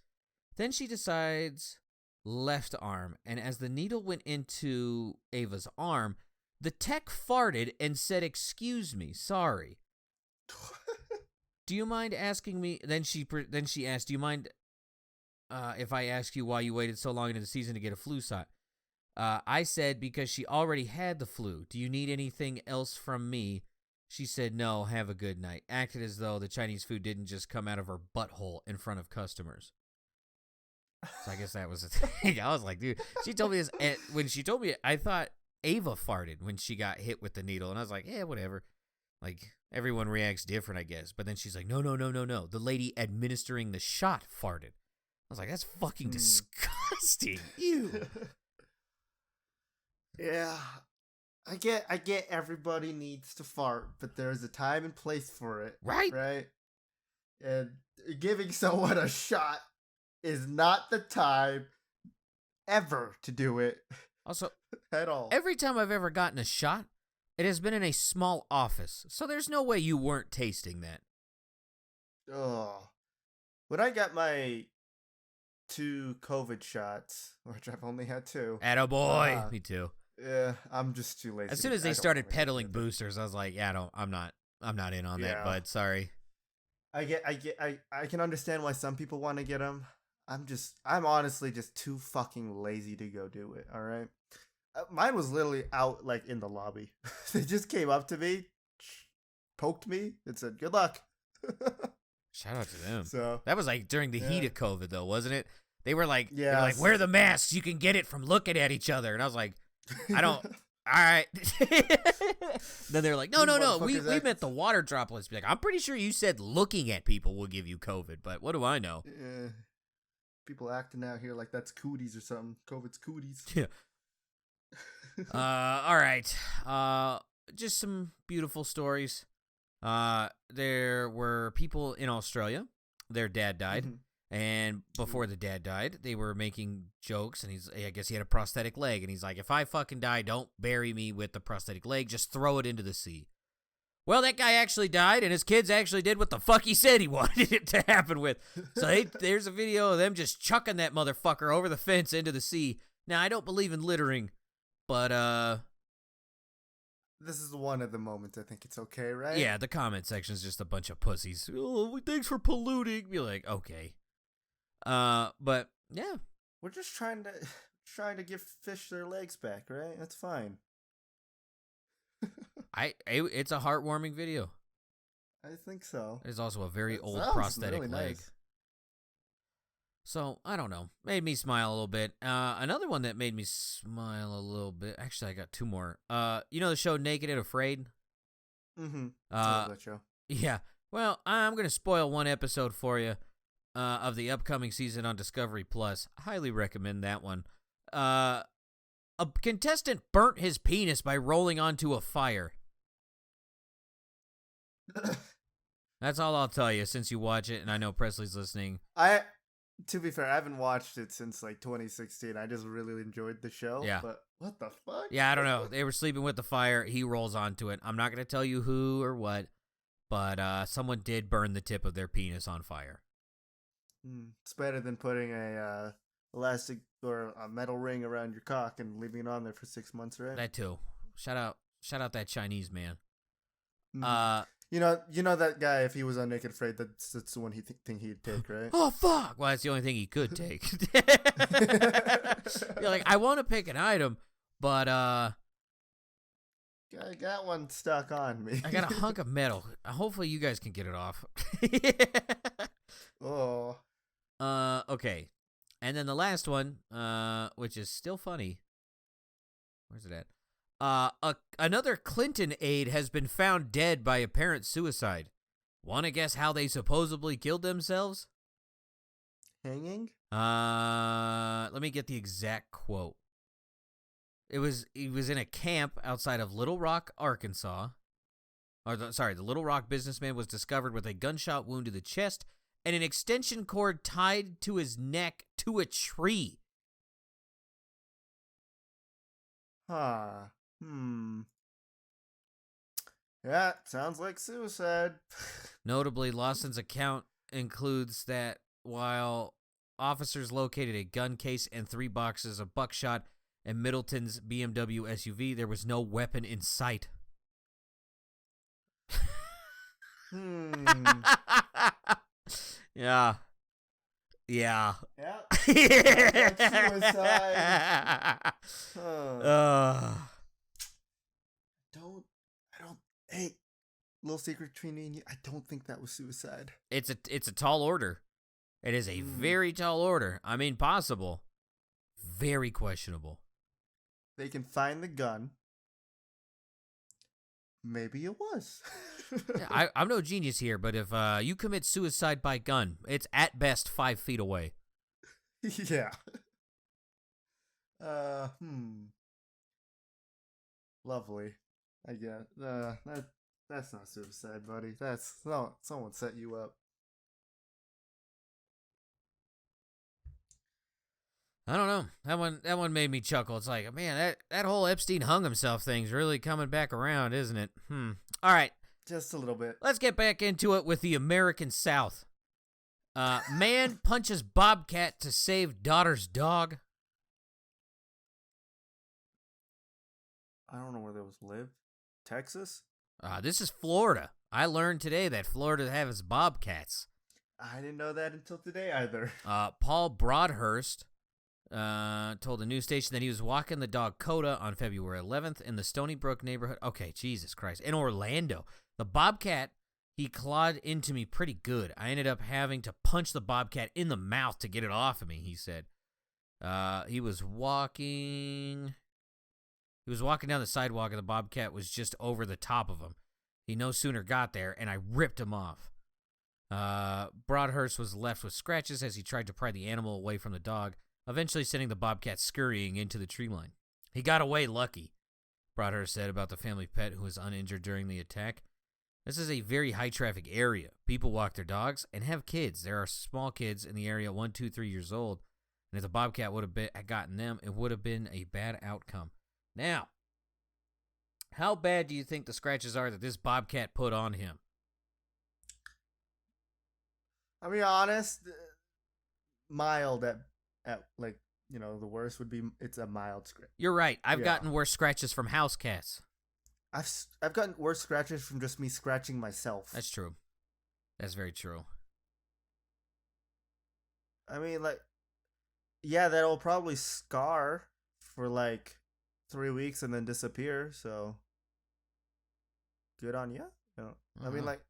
Then she decides left arm, and as the needle went into Ava's arm, the tech farted and said, "Excuse me, sorry." Do you mind asking me? Then she asked, "Do you mind if I ask you why you waited so long into the season to get a flu shot?" I said because she already had the flu. Do you need anything else from me? She said, "No, have a good night." Acted as though the Chinese food didn't just come out of her butthole in front of customers. So I guess that was a thing. I was like, dude, she told me this. When she told me, I thought Ava farted when she got hit with the needle. And I was like, yeah, whatever. Like, everyone reacts different, I guess. But then she's like, no. The lady administering the shot farted. I was like, that's fucking disgusting. Ew. Yeah. I get everybody needs to fart, but there's a time and place for it. Right? Right? And giving someone a shot is not the time ever to do it. Also, at all. Every time I've ever gotten a shot, it has been in a small office. So there's no way you weren't tasting that. Oh. When I got my 2 COVID shots, which I've only had 2. Attaboy. Me too. Yeah, I'm just too lazy. As soon as they started peddling boosters, I was like, yeah, I'm not in on that, bud. Sorry. I can understand why some people want to get them. I'm honestly just too fucking lazy to go do it. All right. Mine was literally out like in the lobby. They just came up to me, poked me, and said, "Good luck." Shout out to them. So that was like during the heat of COVID, though, wasn't it? They were like, yeah, wear the masks. You can get it from looking at each other. And I was like, I right. Then they're like, no. We motherfuckers meant the water droplets. Be like, I'm pretty sure you said looking at people will give you COVID, but what do I know? Yeah. People acting out here like that's cooties or something. COVID's cooties. Yeah. All right. Just some beautiful stories. There were people in Australia. Their dad died. Mhm. And before the dad died, they were making jokes, and I guess he had a prosthetic leg, and he's like, if I fucking die, don't bury me with the prosthetic leg, just throw it into the sea. Well, that guy actually died, and his kids actually did what the fuck he said he wanted it to happen with. So there's a video of them just chucking that motherfucker over the fence into the sea. Now, I don't believe in littering, but, This is one of the moments I think it's okay, right? yeah, the comment section is just a bunch of pussies. Oh, thanks for polluting. Be like, okay. But yeah, We're just trying to give fish their legs back, right? That's fine. it's a heartwarming video. I think so. It's also a very That old sounds prosthetic really leg. nice. So, I don't know. Made me smile a little bit. Another one that made me smile a little bit. Actually, I got two more. You know the show Naked and Afraid? Mm-hmm. I love that show. Yeah. Well, I'm going to spoil one episode for you of the upcoming season on Discovery Plus. Highly recommend that one. A contestant burnt his penis by rolling onto a fire. That's all I'll tell you since you watch it, and I know Presley's listening. To be fair, I haven't watched it since like 2016. I just really enjoyed the show. Yeah. But what the fuck? Yeah, I don't know. They were sleeping with the fire. He rolls onto it. I'm not going to tell you who or what, but someone did burn the tip of their penis on fire. It's better than putting a elastic or a metal ring around your cock and leaving it on there for 6 months, right? That too. Shout out that Chinese man. You know that guy. If he was on Naked Afraid, that's the one think he'd take, right? Oh fuck! Well, that's the only thing he could take. You're like, I want to pick an item, but I got one stuck on me. I got a hunk of metal. Hopefully, you guys can get it off. Oh. Okay, and then the last one, which is still funny. Where's it at? Another Clinton aide has been found dead by apparent suicide. Want to guess how they supposedly killed themselves? Hanging? Let me get the exact quote. He was in a camp outside of Little Rock, Arkansas. The Little Rock businessman was discovered with a gunshot wound to the chest and an extension cord tied to his neck to a tree. Huh. Yeah, sounds like suicide. Notably, Lawson's account includes that while officers located a gun case and 3 boxes of buckshot in Middleton's BMW SUV, there was no weapon in sight. Yeah. Yeah. Yeah. Suicide. Hey, little secret between me and you, I don't think that was suicide. It's a tall order. It is a very tall order. I mean, possible. Very questionable. They can find the gun. Maybe it was. I'm no genius here, but if you commit suicide by gun, it's at best 5 feet away. Yeah. Lovely. I guess. That's not suicide, buddy. That's someone set you up. I don't know. That one made me chuckle. It's like, man, that whole Epstein hung himself thing's really coming back around, isn't it? All right. Just a little bit. Let's get back into it with the American South. Man punches bobcat to save daughter's dog. I don't know where those live. Texas? This is Florida. I learned today that Florida has bobcats. I didn't know that until today either. Paul Broadhurst told the news station that he was walking the dog Coda on February 11th in the Stony Brook neighborhood. Okay, Jesus Christ. In Orlando. The bobcat, he clawed into me pretty good. I ended up having to punch the bobcat in the mouth to get it off of me, he said. He was walking He was walking down the sidewalk and the bobcat was just over the top of him. He no sooner got there and I ripped him off. Broadhurst was left with scratches as he tried to pry the animal away from the dog, eventually sending the bobcat scurrying into the tree line. He got away lucky, Broadhurst said about the family pet who was uninjured during the attack. This is a very high-traffic area. People walk their dogs and have kids. There are small kids in the area, 1, 2, 3 years old, and if the bobcat would have gotten them, it would have been a bad outcome. Now, how bad do you think the scratches are that this bobcat put on him? I'll be honest, mild at like, you know, the worst would be it's a mild scratch. You're right. I've gotten worse scratches from house cats. I've gotten worse scratches from just me scratching myself. That's true. That's very true. I mean, like, yeah, that'll probably scar for like 3 weeks and then disappear. So, good on you. I mean, like,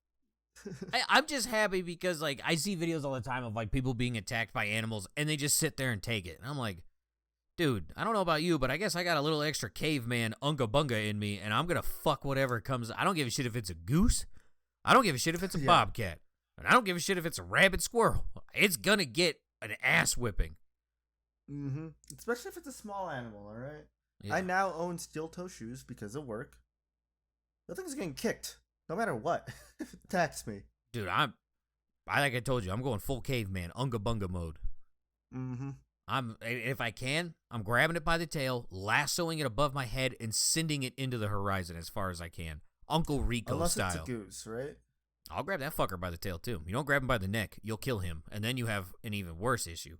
I'm just happy because, like, I see videos all the time of, like, people being attacked by animals and they just sit there and take it. And I'm like, dude, I don't know about you, but I guess I got a little extra caveman unga bunga in me, and I'm going to fuck whatever comes. I don't give a shit if it's a goose. I don't give a shit if it's a bobcat. And I don't give a shit if it's a rabid squirrel. It's going to get an ass whipping. Mm-hmm. Especially if it's a small animal, all right? Yeah. I now own steel-toe shoes because of work. That thing's getting kicked, no matter what, if it attacks me. Dude, like I told you, I'm going full caveman, unga bunga mode. Mm-hmm. If I can, I'm grabbing it by the tail, lassoing it above my head, and sending it into the horizon as far as I can. Uncle Rico Unless style. Unless it's a goose, right? I'll grab that fucker by the tail, too. You don't grab him by the neck, you'll kill him, and then you have an even worse issue.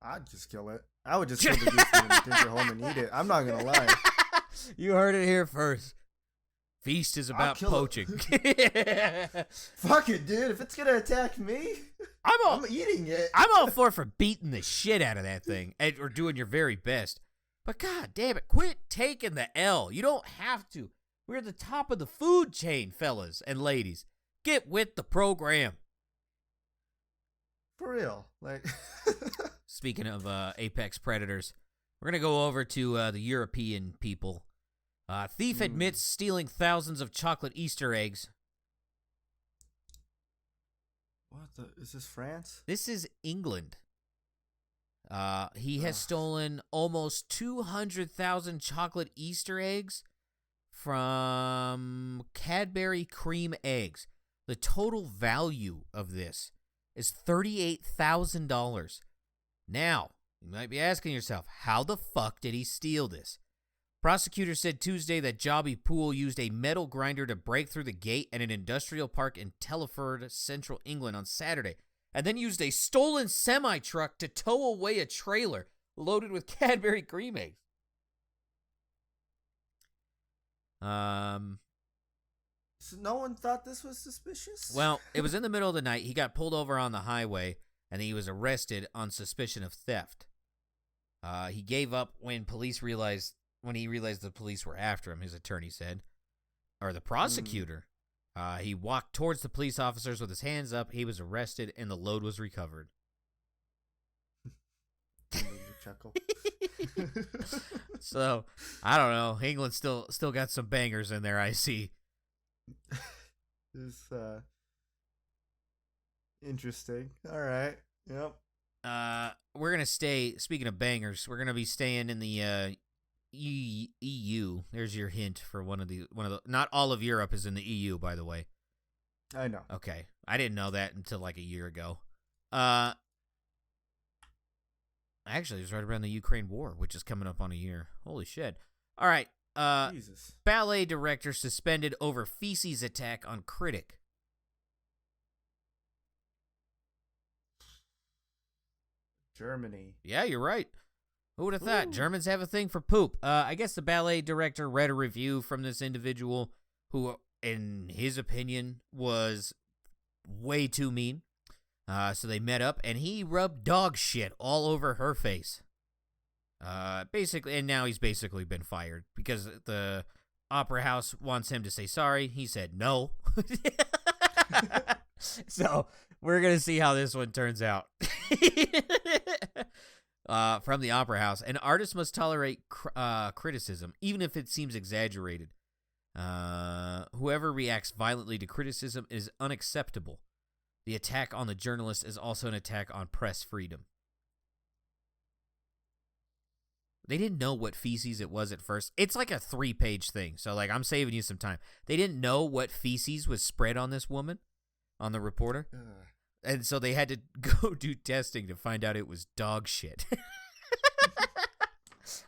I'd just kill it. I would just kill the goose and take it home and eat it. I'm not going to lie. You heard it here first. Feast is about poaching. Fuck it, dude. If it's going to attack me, I'm eating it. I'm all for beating the shit out of that thing or doing your very best. But god damn it, quit taking the L. You don't have to. We're at the top of the food chain, fellas and ladies. Get with the program. For real. Like, speaking of apex predators, we're going to go over to the European people. Thief admits stealing thousands of chocolate Easter eggs. Is this France? This is England. He has stolen almost 200,000 chocolate Easter eggs from Cadbury cream eggs. The total value of this is $38,000. Now, you might be asking yourself, how the fuck did he steal this? Prosecutors said Tuesday that Jobby Poole used a metal grinder to break through the gate at an industrial park in Telford, central England on Saturday, and then used a stolen semi-truck to tow away a trailer loaded with Cadbury cream eggs. So no one thought this was suspicious? Well, it was in the middle of the night. He got pulled over on the highway, and he was arrested on suspicion of theft. He gave up when he realized the police were after him, his attorney said. Or the prosecutor. He walked towards the police officers with his hands up. He was arrested, and the load was recovered. Chuckle. So, I don't know. England still got some bangers in there, I see. It's interesting. All right. Yep. We're going to stay, speaking of bangers, we're going to be staying in the EU. There's your hint for one of the not all of Europe is in the EU, by the way. I know. Okay. I didn't know that until like a year ago. Actually, it was right around the Ukraine war, which is coming up on a year. Holy shit. All right. Jesus. Ballet director suspended over feces attack on critic. Germany. Yeah, you're right. Who would have thought? Ooh. Germans have a thing for poop. I guess the ballet director read a review from this individual who, in his opinion, was way too mean. So they met up, and he rubbed dog shit all over her face. Basically, and now he's basically been fired because the opera house wants him to say sorry. He said no. So we're going to see how this one turns out. from the Opera House. An artist must tolerate criticism, even if it seems exaggerated. Whoever reacts violently to criticism is unacceptable. The attack on the journalist is also an attack on press freedom. They didn't know what feces it was at first. It's like a 3-page thing, so like I'm saving you some time. They didn't know what feces was spread on this woman, on the reporter. And so they had to go do testing to find out it was dog shit.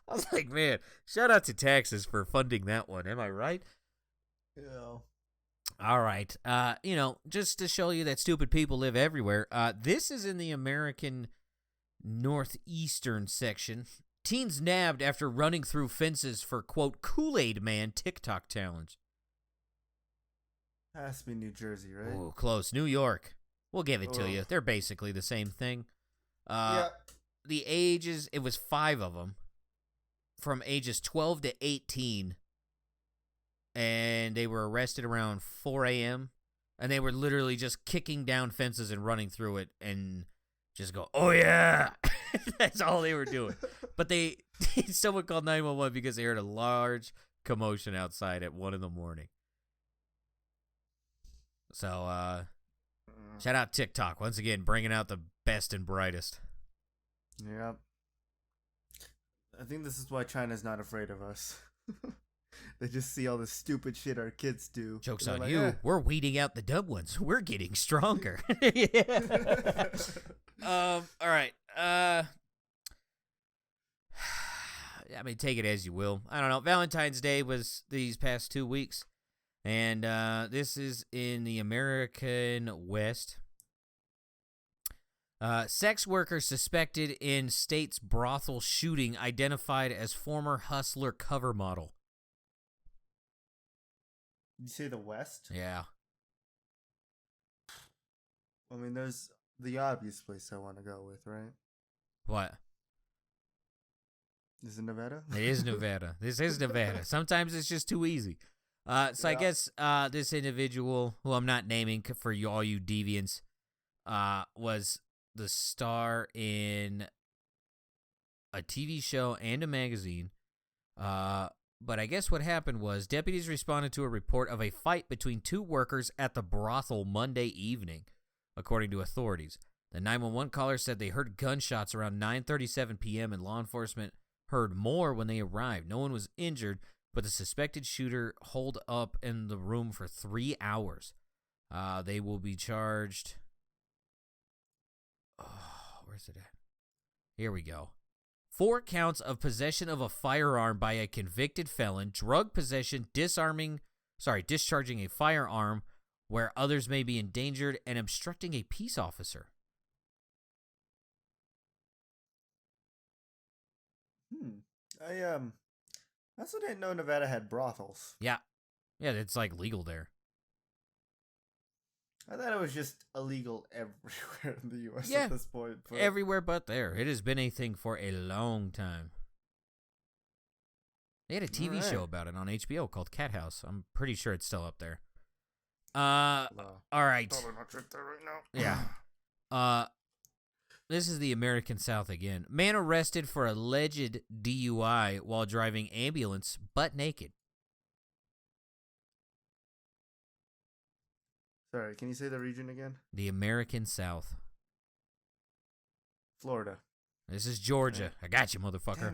I was like, man, shout out to Texas for funding that one. Am I right? Yeah. All right. Just to show you that stupid people live everywhere, this is in the American northeastern section. Teens nabbed after running through fences for, quote, Kool-Aid Man TikTok challenge. Has to be New Jersey, right? Oh, close. New York. We'll give it to you. They're basically the same thing. Yeah. The ages, it was 5 of them, from ages 12 to 18, and they were arrested around 4 a.m., and they were literally just kicking down fences and running through it and just go, oh, yeah. That's all they were doing. But someone called 911 because they heard a large commotion outside at 1 a.m. So, shout out TikTok. Once again, bringing out the best and brightest. Yep. I think this is why China's not afraid of us. They just see all the stupid shit our kids do. Joke's on you. We're weeding out the dumb ones. We're getting stronger. Yeah. All right. I mean, take it as you will. I don't know. Valentine's Day was these past 2 weeks, and this is in the American West. Sex worker suspected in state's brothel shooting identified as former Hustler cover model. You say the West? Yeah. I mean, there's the obvious place I want to go with, right? What? Is it Nevada? It is Nevada. This is Nevada. Sometimes it's just too easy. So yeah. I guess this individual, who I'm not naming for all you deviants, was the star in a TV show and a magazine. But I guess what happened was deputies responded to a report of a fight between 2 workers at the brothel Monday evening, according to authorities. The 911 caller said they heard gunshots around 9:37 p.m. and law enforcement heard more when they arrived. No one was injured, but the suspected shooter holed up in the room for 3 hours. They will be charged. Oh, where's it at? Here we go. 4 counts of possession of a firearm by a convicted felon, drug possession, discharging a firearm where others may be endangered, and obstructing a peace officer. I also didn't know Nevada had brothels. Yeah, it's like legal there. I thought it was just illegal everywhere in the U.S. Yeah, at this point. But everywhere but there. It has been a thing for a long time. They had a TV show about it on HBO called Cat House. I'm pretty sure it's still up there. All right. Probably not there right now. Yeah. This is the American South again. Man arrested for alleged DUI while driving ambulance butt naked. Sorry, can you say the region again? The American South. Florida. This is Georgia. I got you, motherfucker.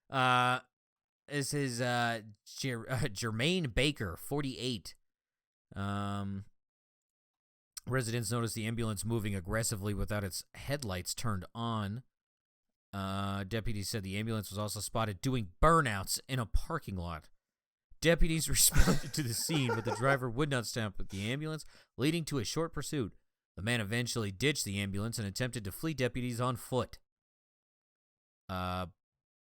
Damn it. This is Jermaine Baker, 48. Residents noticed the ambulance moving aggressively without its headlights turned on. Deputies said the ambulance was also spotted doing burnouts in a parking lot. Deputies responded to the scene, but the driver would not stop with the ambulance, leading to a short pursuit. The man eventually ditched the ambulance and attempted to flee deputies on foot.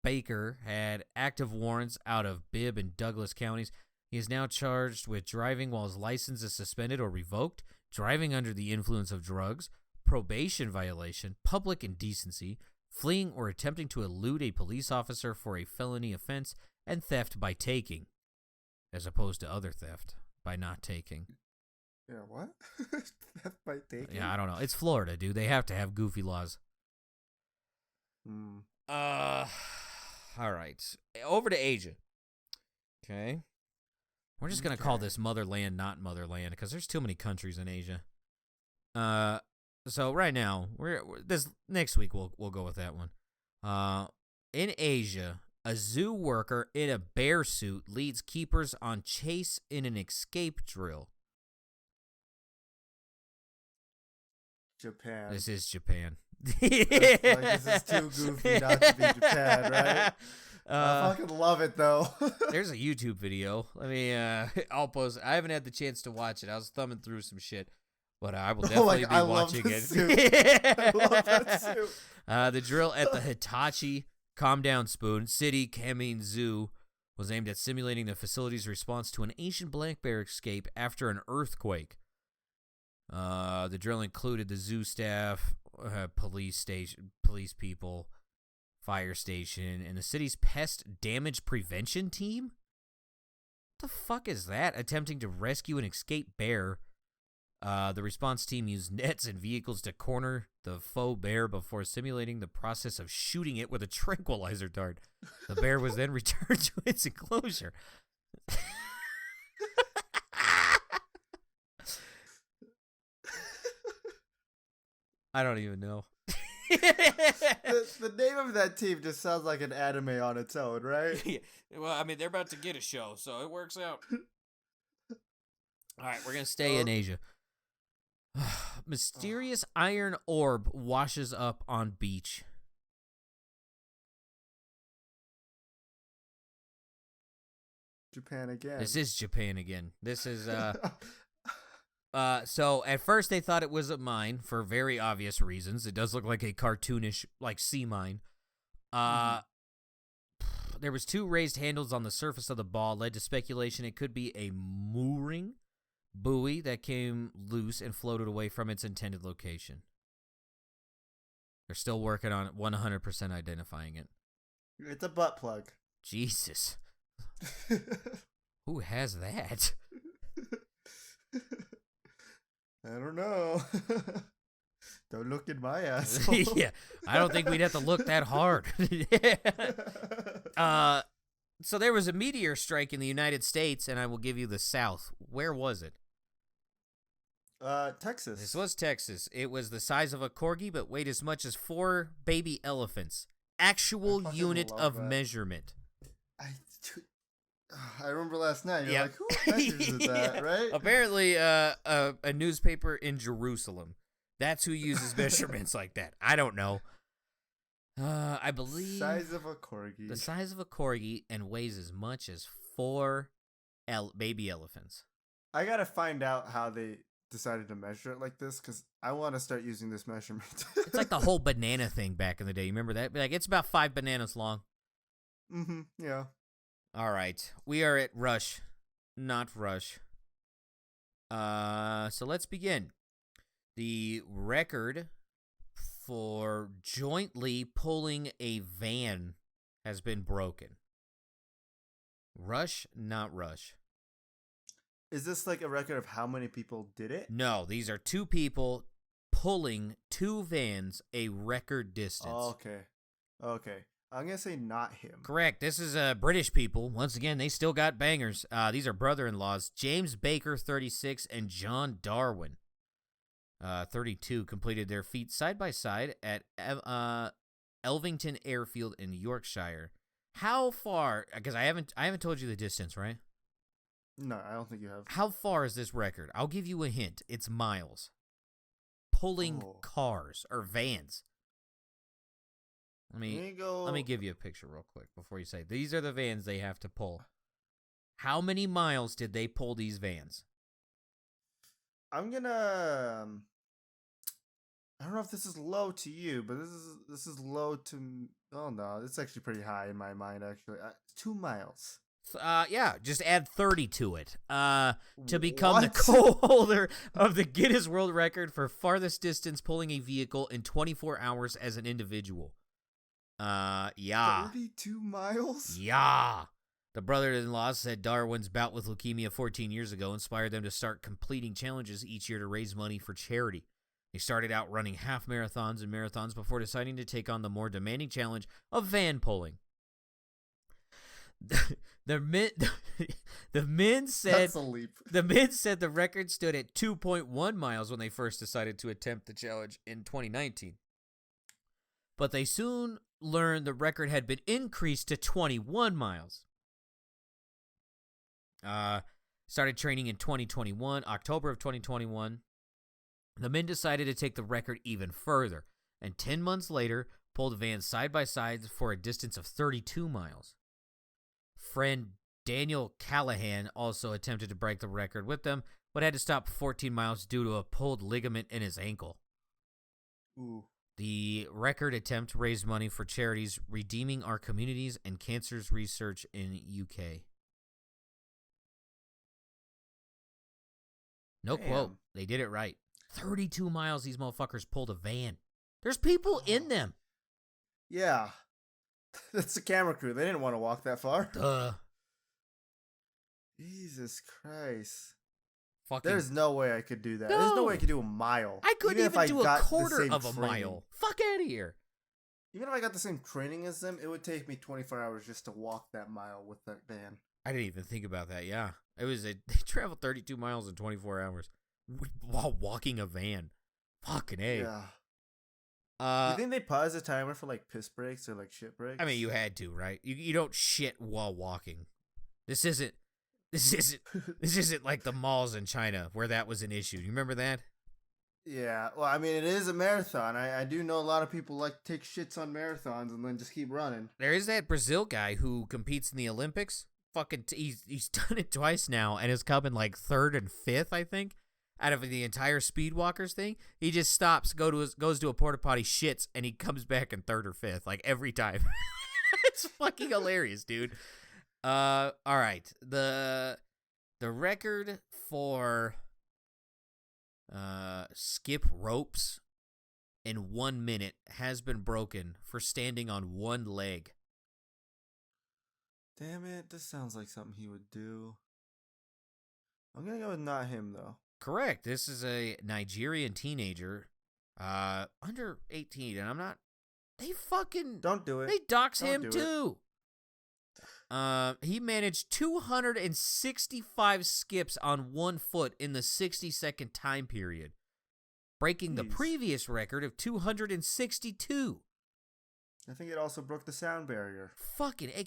Baker had active warrants out of Bibb and Douglas counties. He is now charged with driving while his license is suspended or revoked, driving under the influence of drugs, probation violation, public indecency, fleeing or attempting to elude a police officer for a felony offense, and theft by taking, as opposed to other theft by not taking. Yeah, what? Theft by taking? Yeah, I don't know. It's Florida, dude. They have to have goofy laws. Mm. All right. Over to Asia. Okay. We're just gonna call this Motherland, not Motherland, because there's too many countries in Asia. So right now we're this next week we'll go with that one. In Asia, a zoo worker in a bear suit leads keepers on chase in an escape drill. Japan. This is Japan. This is too goofy not to be Japan, right? I fucking love it though. There's a YouTube video. Let me. I'll post. I haven't had the chance to watch it. I was thumbing through some shit, but I will definitely be watching it. I love that suit. The drill at the Hitachi Calm Down Spoon City Kamin Zoo was aimed at simulating the facility's response to an Asian black bear escape after an earthquake. The drill included the zoo staff, police people, fire station, and the city's pest damage prevention team? What the fuck is that? Attempting to rescue an escaped bear. The response team used nets and vehicles to corner the faux bear before simulating the process of shooting it with a tranquilizer dart. The bear was then returned to its enclosure. I don't even know. The name of that team just sounds like an anime on its own, right? Yeah. Well, I mean, they're about to get a show, so it works out. All right, we're going to stay in Asia. Mysterious iron orb washes up on beach. Japan again. This is Japan again. This is so at first they thought it was a mine for very obvious reasons. It does look like a cartoonish like sea mine. There was 2 raised handles on the surface of the ball, led to speculation it could be a mooring buoy that came loose and floated away from its intended location. They're still working on 100% identifying it. It's a butt plug. Jesus. Who has that? I don't know. Don't look in my ass. Yeah, I don't think we'd have to look that hard. So there was a meteor strike in the United States, and I will give you the South. Where was it? Texas. This was Texas. It was the size of a corgi, but weighed as much as 4 baby elephants. Actual unit of measurement. I remember last night. You're like, who measures that, right? Apparently, a newspaper in Jerusalem. That's who uses measurements like that. I don't know. I believe size of a corgi. The size of a corgi and weighs as much as 4 baby elephants. I gotta find out how they decided to measure it like this because I want to start using this measurement. It's like the whole banana thing back in the day. You remember that? Like it's about 5 bananas long. Mm-hmm. Yeah. All right, we are at Rush, not Rush. So let's begin. The record for jointly pulling a van has been broken. Rush, not Rush. Is this like a record of how many people did it? No, these are 2 people pulling 2 vans a record distance. Oh, okay. I'm going to say not him. Correct. This is British people. Once again, they still got bangers. These are brother-in-laws. James Baker, 36, and John Darwin, 32, completed their feat side by side at Elvington Airfield in Yorkshire. How far? Because I haven't told you the distance, right? No, I don't think you have. How far is this record? I'll give you a hint. It's miles. Pulling cars or vans. Let me give you a picture real quick before you say these are the vans they have to pull. How many miles did they pull these vans? I'm gonna. I don't know if this is low to you, but this is low to. Oh no, it's actually pretty high in my mind. Actually, 2 miles. Yeah, just add 30 to it. To become the co-holder of the Guinness World Record for farthest distance pulling a vehicle in 24 hours as an individual. Yeah. 32 miles? Yeah. The brother-in-law said Darwin's bout with leukemia 14 years ago inspired them to start completing challenges each year to raise money for charity. He started out running half marathons and marathons before deciding to take on the more demanding challenge of van pulling. The men said That's a leap. The men said the record stood at 2.1 miles when they first decided to attempt the challenge in 2019. But they soon learned the record had been increased to 21 miles. Started training in 2021, October of 2021. The men decided to take the record even further, and 10 months later, pulled the van side by side for a distance of 32 miles. Friend Daniel Callahan also attempted to break the record with them, but had to stop 14 miles due to a pulled ligament in his ankle. Ooh. The record attempt raised money for charities Redeeming Our Communities and Cancer's Research in UK. No quote. They did it right. 32 miles these motherfuckers pulled a van. There's people in them. Yeah. That's the camera crew. They didn't want to walk that far. Duh. Jesus Christ. Fucking. There's no way I could do that. No. There's no way I could do a mile. I couldn't even do a quarter of a training. mile. Fuck out of here. Even if I got the same training as them, it would take me 24 hours just to walk that mile with that van. I didn't even think about that. Yeah. They traveled 32 miles in 24 hours while walking a van. Fucking A. Yeah. You think they pause the timer for like piss breaks or like shit breaks? I mean, you had to, right? You don't shit while walking. This isn't like the malls in China where that was an issue. You remember that? Yeah. Well, I mean, it is a marathon. I do know a lot of people like to take shits on marathons and then just keep running. There is that Brazil guy who competes in the Olympics. He's done it twice now and has come in like third and fifth, I think, out of the entire Speedwalkers thing. He just stops, goes to a porta potty, shits, and he comes back in third or fifth, like every time. It's fucking hilarious, dude. All right. The record for skip ropes in 1 minute has been broken for standing on one leg. Damn it, this sounds like something he would do. I'm gonna go with not him, though. Correct. This is a Nigerian teenager, under 18, and I'm not... They fucking... Don't do it. They dox Don't him, do too. He managed 265 skips on 1 foot in the 60-second time period, breaking the previous record of 262. I think it also broke the sound barrier. Fucking A.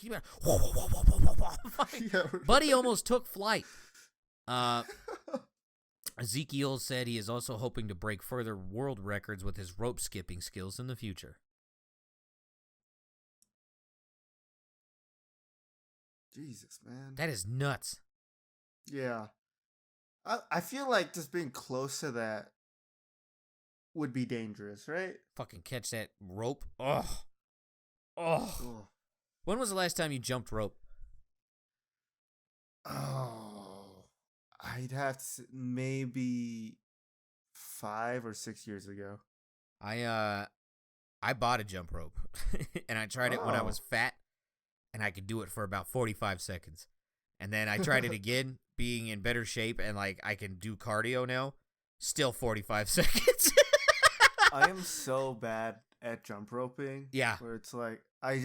Buddy almost took flight. Ezekiel said he is also hoping to break further world records with his rope skipping skills in the future. Jesus, man. That is nuts. Yeah. I feel like just being close to that would be dangerous, right? Fucking catch that rope. Ugh. Oh. When was the last time you jumped rope? Oh. I'd have to say maybe 5 or 6 years ago. I bought a jump rope and I tried it when I was fat and I could do it for about 45 seconds. And then I tried it again, being in better shape and like I can do cardio now. Still 45 seconds. I am so bad at jump roping. Yeah. Where it's like I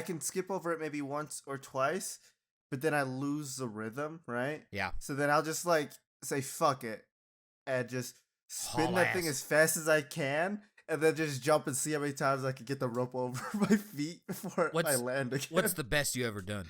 can skip over it maybe once or twice, but then I lose the rhythm, right? Yeah. So then I'll just like say fuck it and just spin Haul that thing ass. as fast as I can and then just jump and see how many times I can get the rope over my feet before I land again. What's the best you ever done?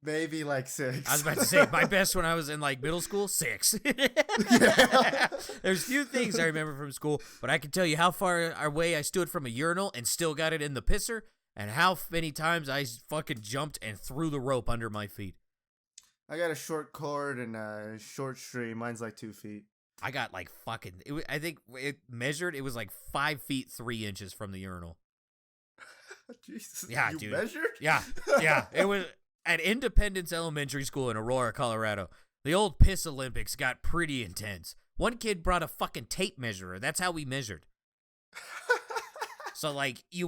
Maybe like 6. I was about to say, my best when I was in like middle school, 6. Yeah. There's few things I remember from school, but I can tell you how far away I stood from a urinal and still got it in the pisser, and how many times I fucking jumped and threw the rope under my feet. I got a short cord and a short string. Mine's like 2 feet. I got like fucking, I think it measured, it was like 5 feet 3 inches from the urinal. Jesus. Yeah, you dude. measured? Yeah. It was at Independence Elementary School in Aurora, Colorado. The old piss Olympics got pretty intense. One kid brought a fucking tape measurer. That's how we measured. So like it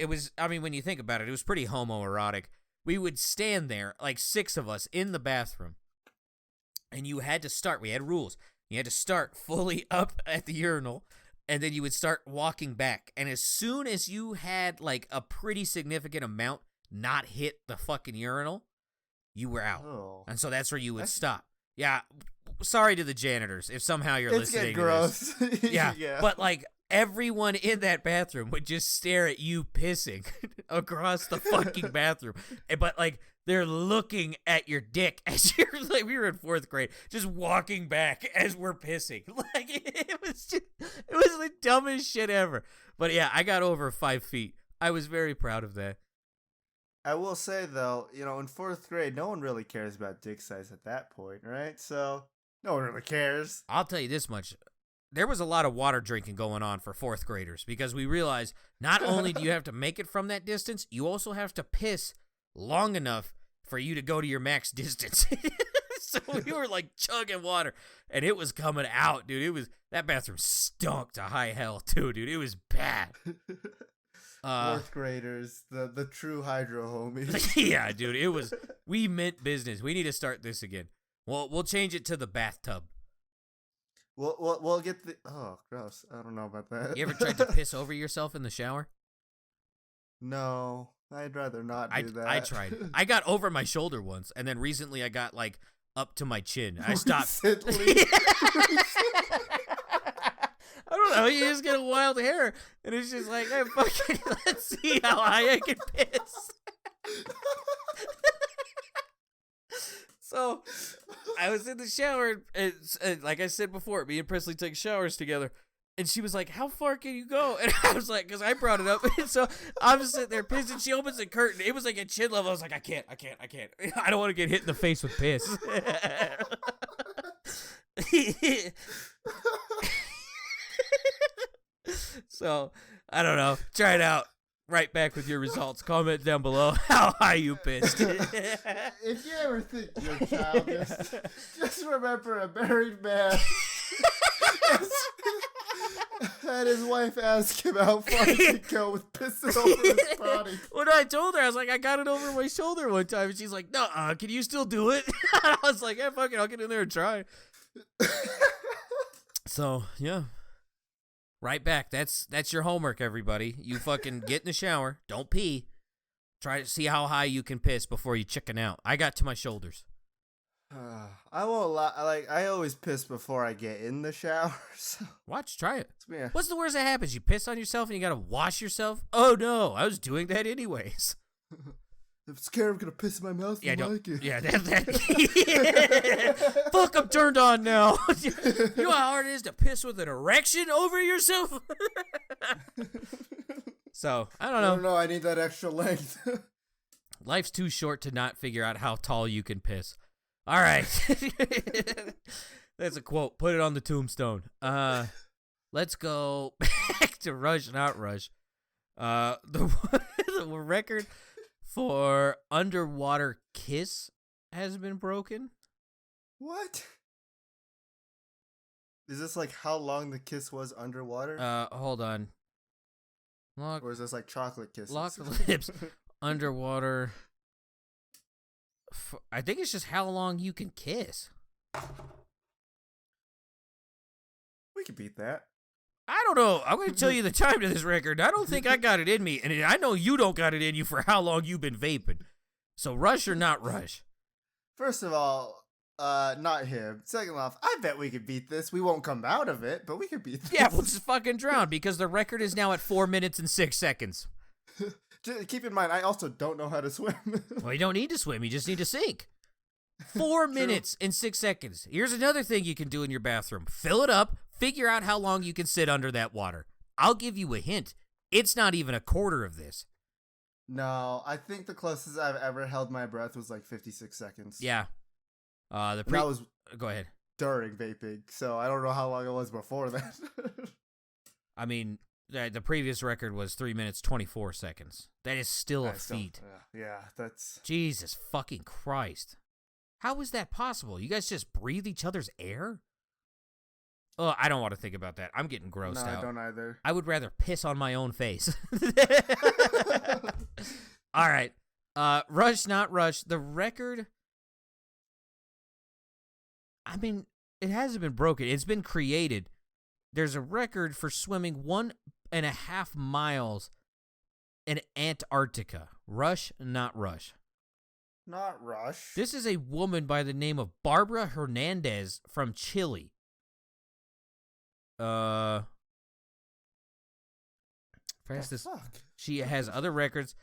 was, I mean, when you think about it, it was pretty homoerotic. We would stand there, like 6 of us in the bathroom, and you had to start. We had rules. You had to start fully up at the urinal, and then you would start walking back. And as soon as you had like a pretty significant amount not hit the fucking urinal, you were out. Oh. And so that's where you would stop. Yeah. Sorry to the janitors if somehow you're listening to gross. this. Yeah. But like everyone in that bathroom would just stare at you pissing across the fucking bathroom. But like they're looking at your dick as you're like, we were in 4th grade, just walking back as we're pissing. Like it was the dumbest shit ever. But yeah, I got over 5 feet. I was very proud of that. I will say though, in 4th grade, no one really cares about dick size at that point, right? So no one really cares. I'll tell you this much. There was a lot of water drinking going on for 4th graders because we realized not only do you have to make it from that distance, you also have to piss long enough for you to go to your max distance. So we were like chugging water and it was coming out, dude. That bathroom stunk to high hell too, dude. It was bad. 4th graders, the true hydro homies. Yeah, dude. We meant business. We need to start this again. We'll change it to the bathtub. We'll get the... Oh, gross. I don't know about that. You ever tried to piss over yourself in the shower? No, I'd rather not do that. I tried. I got over my shoulder once, and then recently I got, like, up to my chin. I stopped. I don't know. You just get a wild hair, and it's just like, hey, fucking, let's see how high I can piss. So I was in the shower, and like I said before, me and Presley take showers together, and she was like, how far can you go? And I was like, because I brought it up, and so I'm just sitting there pissing. She opens the curtain. It was like at chin level. I was like, I can't. I don't want to get hit in the face with piss. So, I don't know. Try it out. Right back with your results. Comment down below how high you pissed. If you ever think you're childish, just remember a married man had his wife ask him how far he could go with pissing over his body. When I told her, I was like, I got it over my shoulder one time. And she's like, no, can you still do it? I was like, yeah, fuck it. I'll get in there and try. So, yeah. Right back. That's your homework, everybody. You fucking get in the shower. Don't pee. Try to see how high you can piss before you chicken out. I got to my shoulders. I won't lie. Like, I always piss before I get in the shower. So. Try it. Yeah. What's the worst that happens? You piss on yourself and you gotta wash yourself? Oh no, I was doing that anyways. I'm scared I'm gonna piss in my mouth. Yeah, like it. Yeah, that fuck, I'm turned on now. You know how hard it is to piss with an erection over yourself? So, I don't know. I need that extra length. Life's too short to not figure out how tall you can piss. All right. That's a quote. Put it on the tombstone. Let's go back to Rush, not Rush. The record for underwater kiss has been broken. What? Is this like how long the kiss was underwater? Hold on. Or is this like chocolate kisses? Lock the lips. Underwater. I think it's just how long you can kiss. We could beat that. I don't know. I'm going to tell you the time to this record. I don't think I got it in me. And I know you don't got it in you for how long you've been vaping. So Rush or not Rush? First of all, not him. Second off, I bet we could beat this. We won't come out of it, but we could beat this. Yeah, we'll just fucking drown because the record is now at 4 minutes and 6 seconds. Keep in mind, I also don't know how to swim. Well, you don't need to swim. You just need to sink. 4 minutes and 6 seconds. Here's another thing you can do in your bathroom. Fill it up. Figure out how long you can sit under that water. I'll give you a hint. It's not even a quarter of this. No, I think the closest I've ever held my breath was like 56 seconds. Yeah. That was go ahead. During vaping, so I don't know how long it was before that. I mean, the previous record was 3 minutes 24 seconds. That is still a feat. Yeah, that's Jesus fucking Christ. How is that possible? You guys just breathe each other's air? Oh, I don't want to think about that. I'm getting grossed out. No, I don't either. I would rather piss on my own face. All right. Rush, not Rush. The record. I mean, it hasn't been broken. It's been created. There's a record for swimming 1.5 miles in Antarctica. Rush, not rush. Not rush. This is a woman by the name of Barbara Hernandez from Chile. Fastest. Fuck. She has other records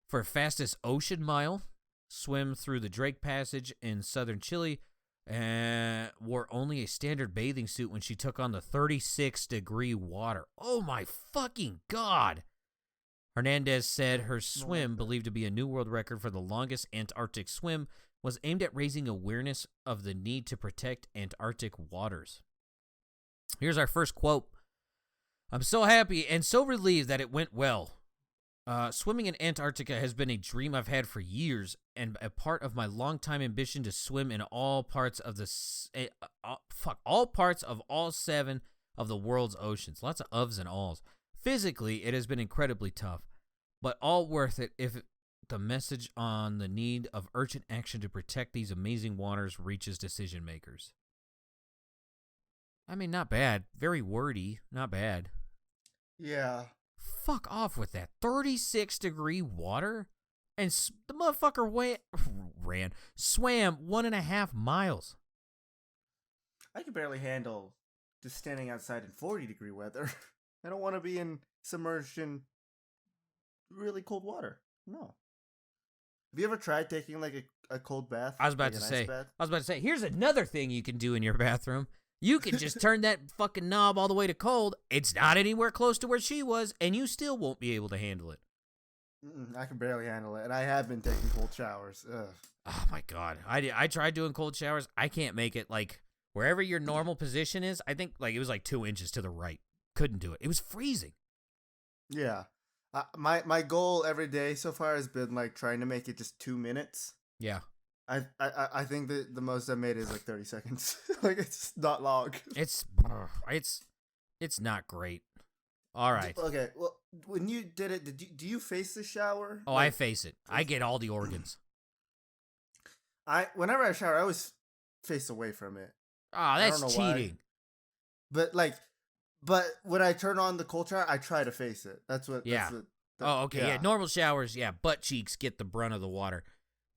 for fastest ocean mile, swim through the Drake Passage in southern Chile, and wore only a standard bathing suit when she took on the 36-degree water. Oh my fucking God. Hernandez said her swim, believed to be a new world record for the longest Antarctic swim, was aimed at raising awareness of the need to protect Antarctic waters. Here's our first quote. I'm so happy and so relieved that it went well. Swimming in Antarctica has been a dream I've had for years and a part of my longtime ambition to swim in all parts of all 7 of the world's oceans. Lots of ofs and alls. Physically, it has been incredibly tough, but all worth it if the message on the need of urgent action to protect these amazing waters reaches decision makers. I mean, not bad. Very wordy. Not bad. Yeah. Fuck off with that. 36-degree water? And the motherfucker swam 1.5 miles. I can barely handle just standing outside in 40-degree weather. I don't want to be submerged in really cold water. No. Have you ever tried taking like a cold bath? I was about to say, here's another thing you can do in your bathroom. You can just turn that fucking knob all the way to cold. It's not anywhere close to where she was, and you still won't be able to handle it. I can barely handle it, and I have been taking cold showers. Ugh. Oh, my God. I tried doing cold showers. I can't make it. Like, wherever your normal position is, I think like it was like 2 inches to the right. Couldn't do it. It was freezing. Yeah. My goal every day so far has been like trying to make it just 2 minutes. Yeah. I think that the most I made is like 30 seconds. Like it's not long. It's not great. All right. Okay. Well, when you did it, do you face the shower? Oh, I face it. I get all the organs. Whenever I shower, I always face away from it. Oh, that's cheating. Why. But when I turn on the cold shower, I try to face it. That's what. Yeah. Okay. Yeah. Normal showers. Yeah. Butt cheeks get the brunt of the water.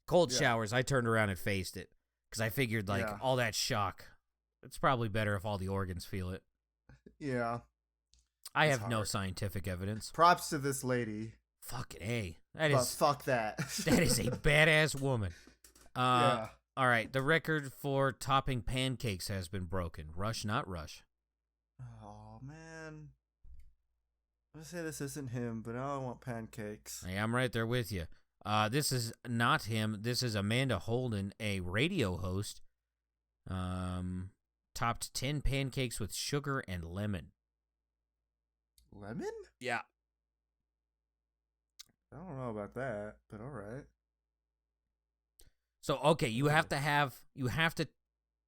Cold showers, I turned around and faced it because I figured like all that shock. It's probably better if all the organs feel it. Yeah. I have no scientific evidence. Props to this lady. Fucking A. Fuck that. That is a badass woman. Yeah. All right. The record for topping pancakes has been broken. Rush, not rush. Oh, man. I'm going to say this isn't him, but I want pancakes. Hey, I'm right there with you. This is not him. This is Amanda Holden, a radio host. Topped 10 pancakes with sugar and lemon. Lemon? Yeah. I don't know about that, but all right. So, okay, you have to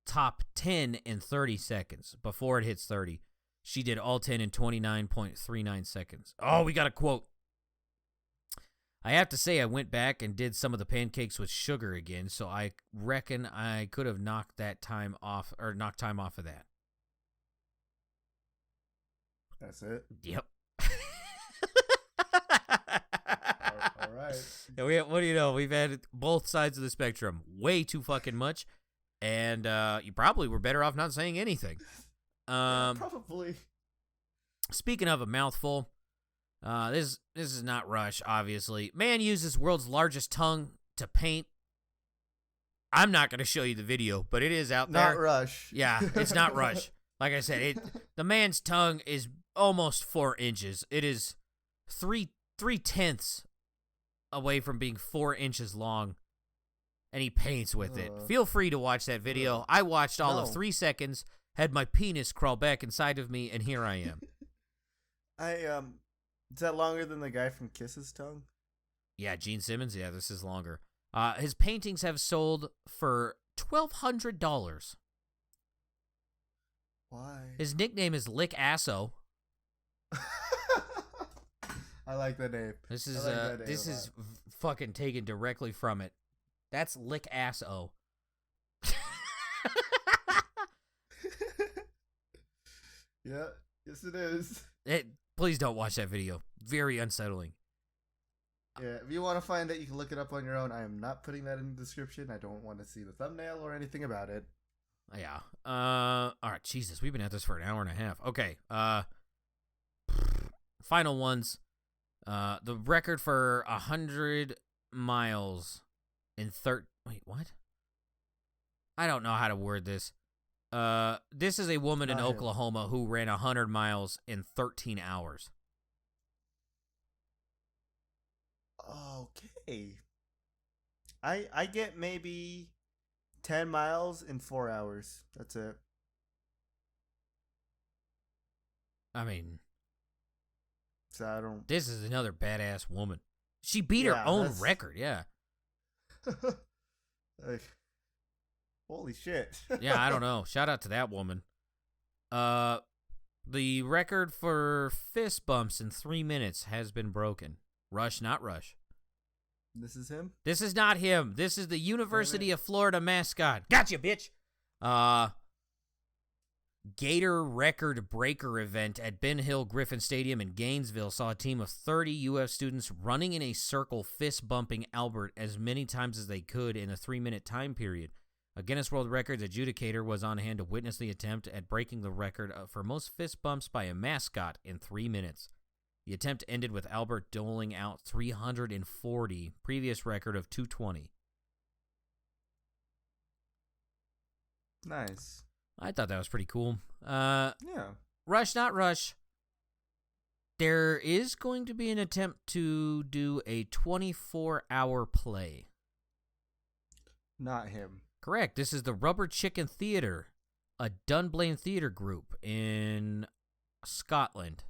top 10 in 30 seconds before it hits 30. She did all 10 in 29.39 seconds. Oh, we got a quote. I have to say I went back and did some of the pancakes with sugar again, so I reckon I could have knocked time off of that. That's it? Yep. All right. Yeah, what do you know? We've had both sides of the spectrum way too fucking much, and you probably were better off not saying anything. Probably. Speaking of a mouthful, this is not Rush, obviously. Man uses world's largest tongue to paint. I'm not going to show you the video, but it is out there. Not Rush. Yeah, it's not Rush. Like I said, the man's tongue is almost 4 inches. It is 3/10 away from being 4 inches long, and he paints with it. Feel free to watch that video. I watched all of 3 seconds, had my penis crawl back inside of me, and here I am. Is that longer than the guy from Kiss's tongue? Yeah, Gene Simmons. Yeah, this is longer. His paintings have sold for $1,200. Why? His nickname is Lick Asso. I like that name. This is fucking taken directly from it. Yeah, yes it is. Please don't watch that video. Very unsettling. Yeah, if you want to find it, you can look it up on your own. I am not putting that in the description. I don't want to see the thumbnail or anything about it. Yeah. All right. Jesus, we've been at this for an hour and a half. Okay. Final ones. The record for 100 miles in Wait, what? I don't know how to word this. This is a woman in Oklahoma who ran 100 miles in 13 hours. Okay. I get maybe 10 miles in 4 hours. That's it. I mean, So I don't. this is another badass woman. She beat her own record, yeah. Like, holy shit. Yeah, I don't know. Shout out to that woman. The record for fist bumps in 3 minutes has been broken. Rush, not Rush. This is him? This is not him. This is the University of Florida mascot. Gotcha, bitch. Gator record breaker event at Ben Hill Griffin Stadium in Gainesville saw a team of 30 UF students running in a circle, fist bumping Albert as many times as they could in a 3-minute time period. A Guinness World Records adjudicator was on hand to witness the attempt at breaking the record for most fist bumps by a mascot in 3 minutes. The attempt ended with Albert doling out 340, previous record of 220. Nice. I thought that was pretty cool. Yeah. Rush, not Rush. There is going to be an attempt to do a 24-hour play. Not him. Correct. This is the Rubber Chicken Theatre, a Dunblane theater group in Scotland.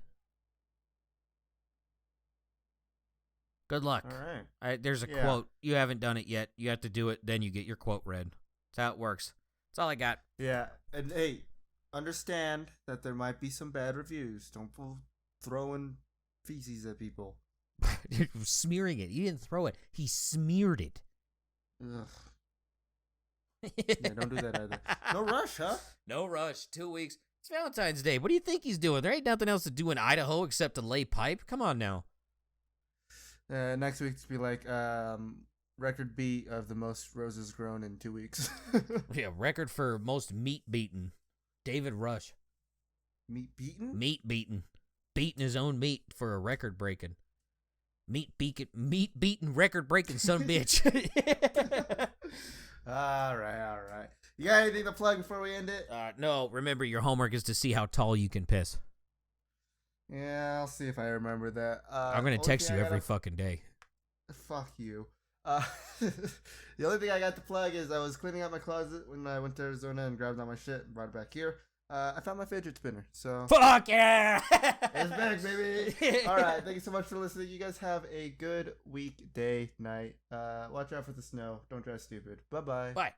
Good luck. All right. There's a quote. You haven't done it yet. You have to do it, then you get your quote read. That's how it works. That's all I got. Yeah. And hey, understand that there might be some bad reviews. Don't go throwing feces at people. Smearing it. You didn't throw it. He smeared it. Ugh. Yeah, don't do that either. No rush, huh? No rush. 2 weeks. It's Valentine's Day. What do you think he's doing? There ain't nothing else to do in Idaho except to lay pipe. Come on now. Next week to be like record beat of the most roses grown in 2 weeks. Yeah, record for most meat beaten. David Rush. Meat beaten? Meat beaten. Beating his own meat for a record breaking. Meat beating record breaking son bitch. All right. You got anything to plug before we end it? No, remember your homework is to see how tall you can piss. Yeah, I'll see if I remember that. I'm going to text you every fucking day. Fuck you. The only thing I got to plug is I was cleaning out my closet when I went to Arizona and grabbed all my shit and brought it back here. I found my fidget spinner, so... Fuck yeah! It's back, baby! Alright, thank you so much for listening. You guys have a good week, day, night. Watch out for the snow. Don't drive stupid. Bye-bye. Bye.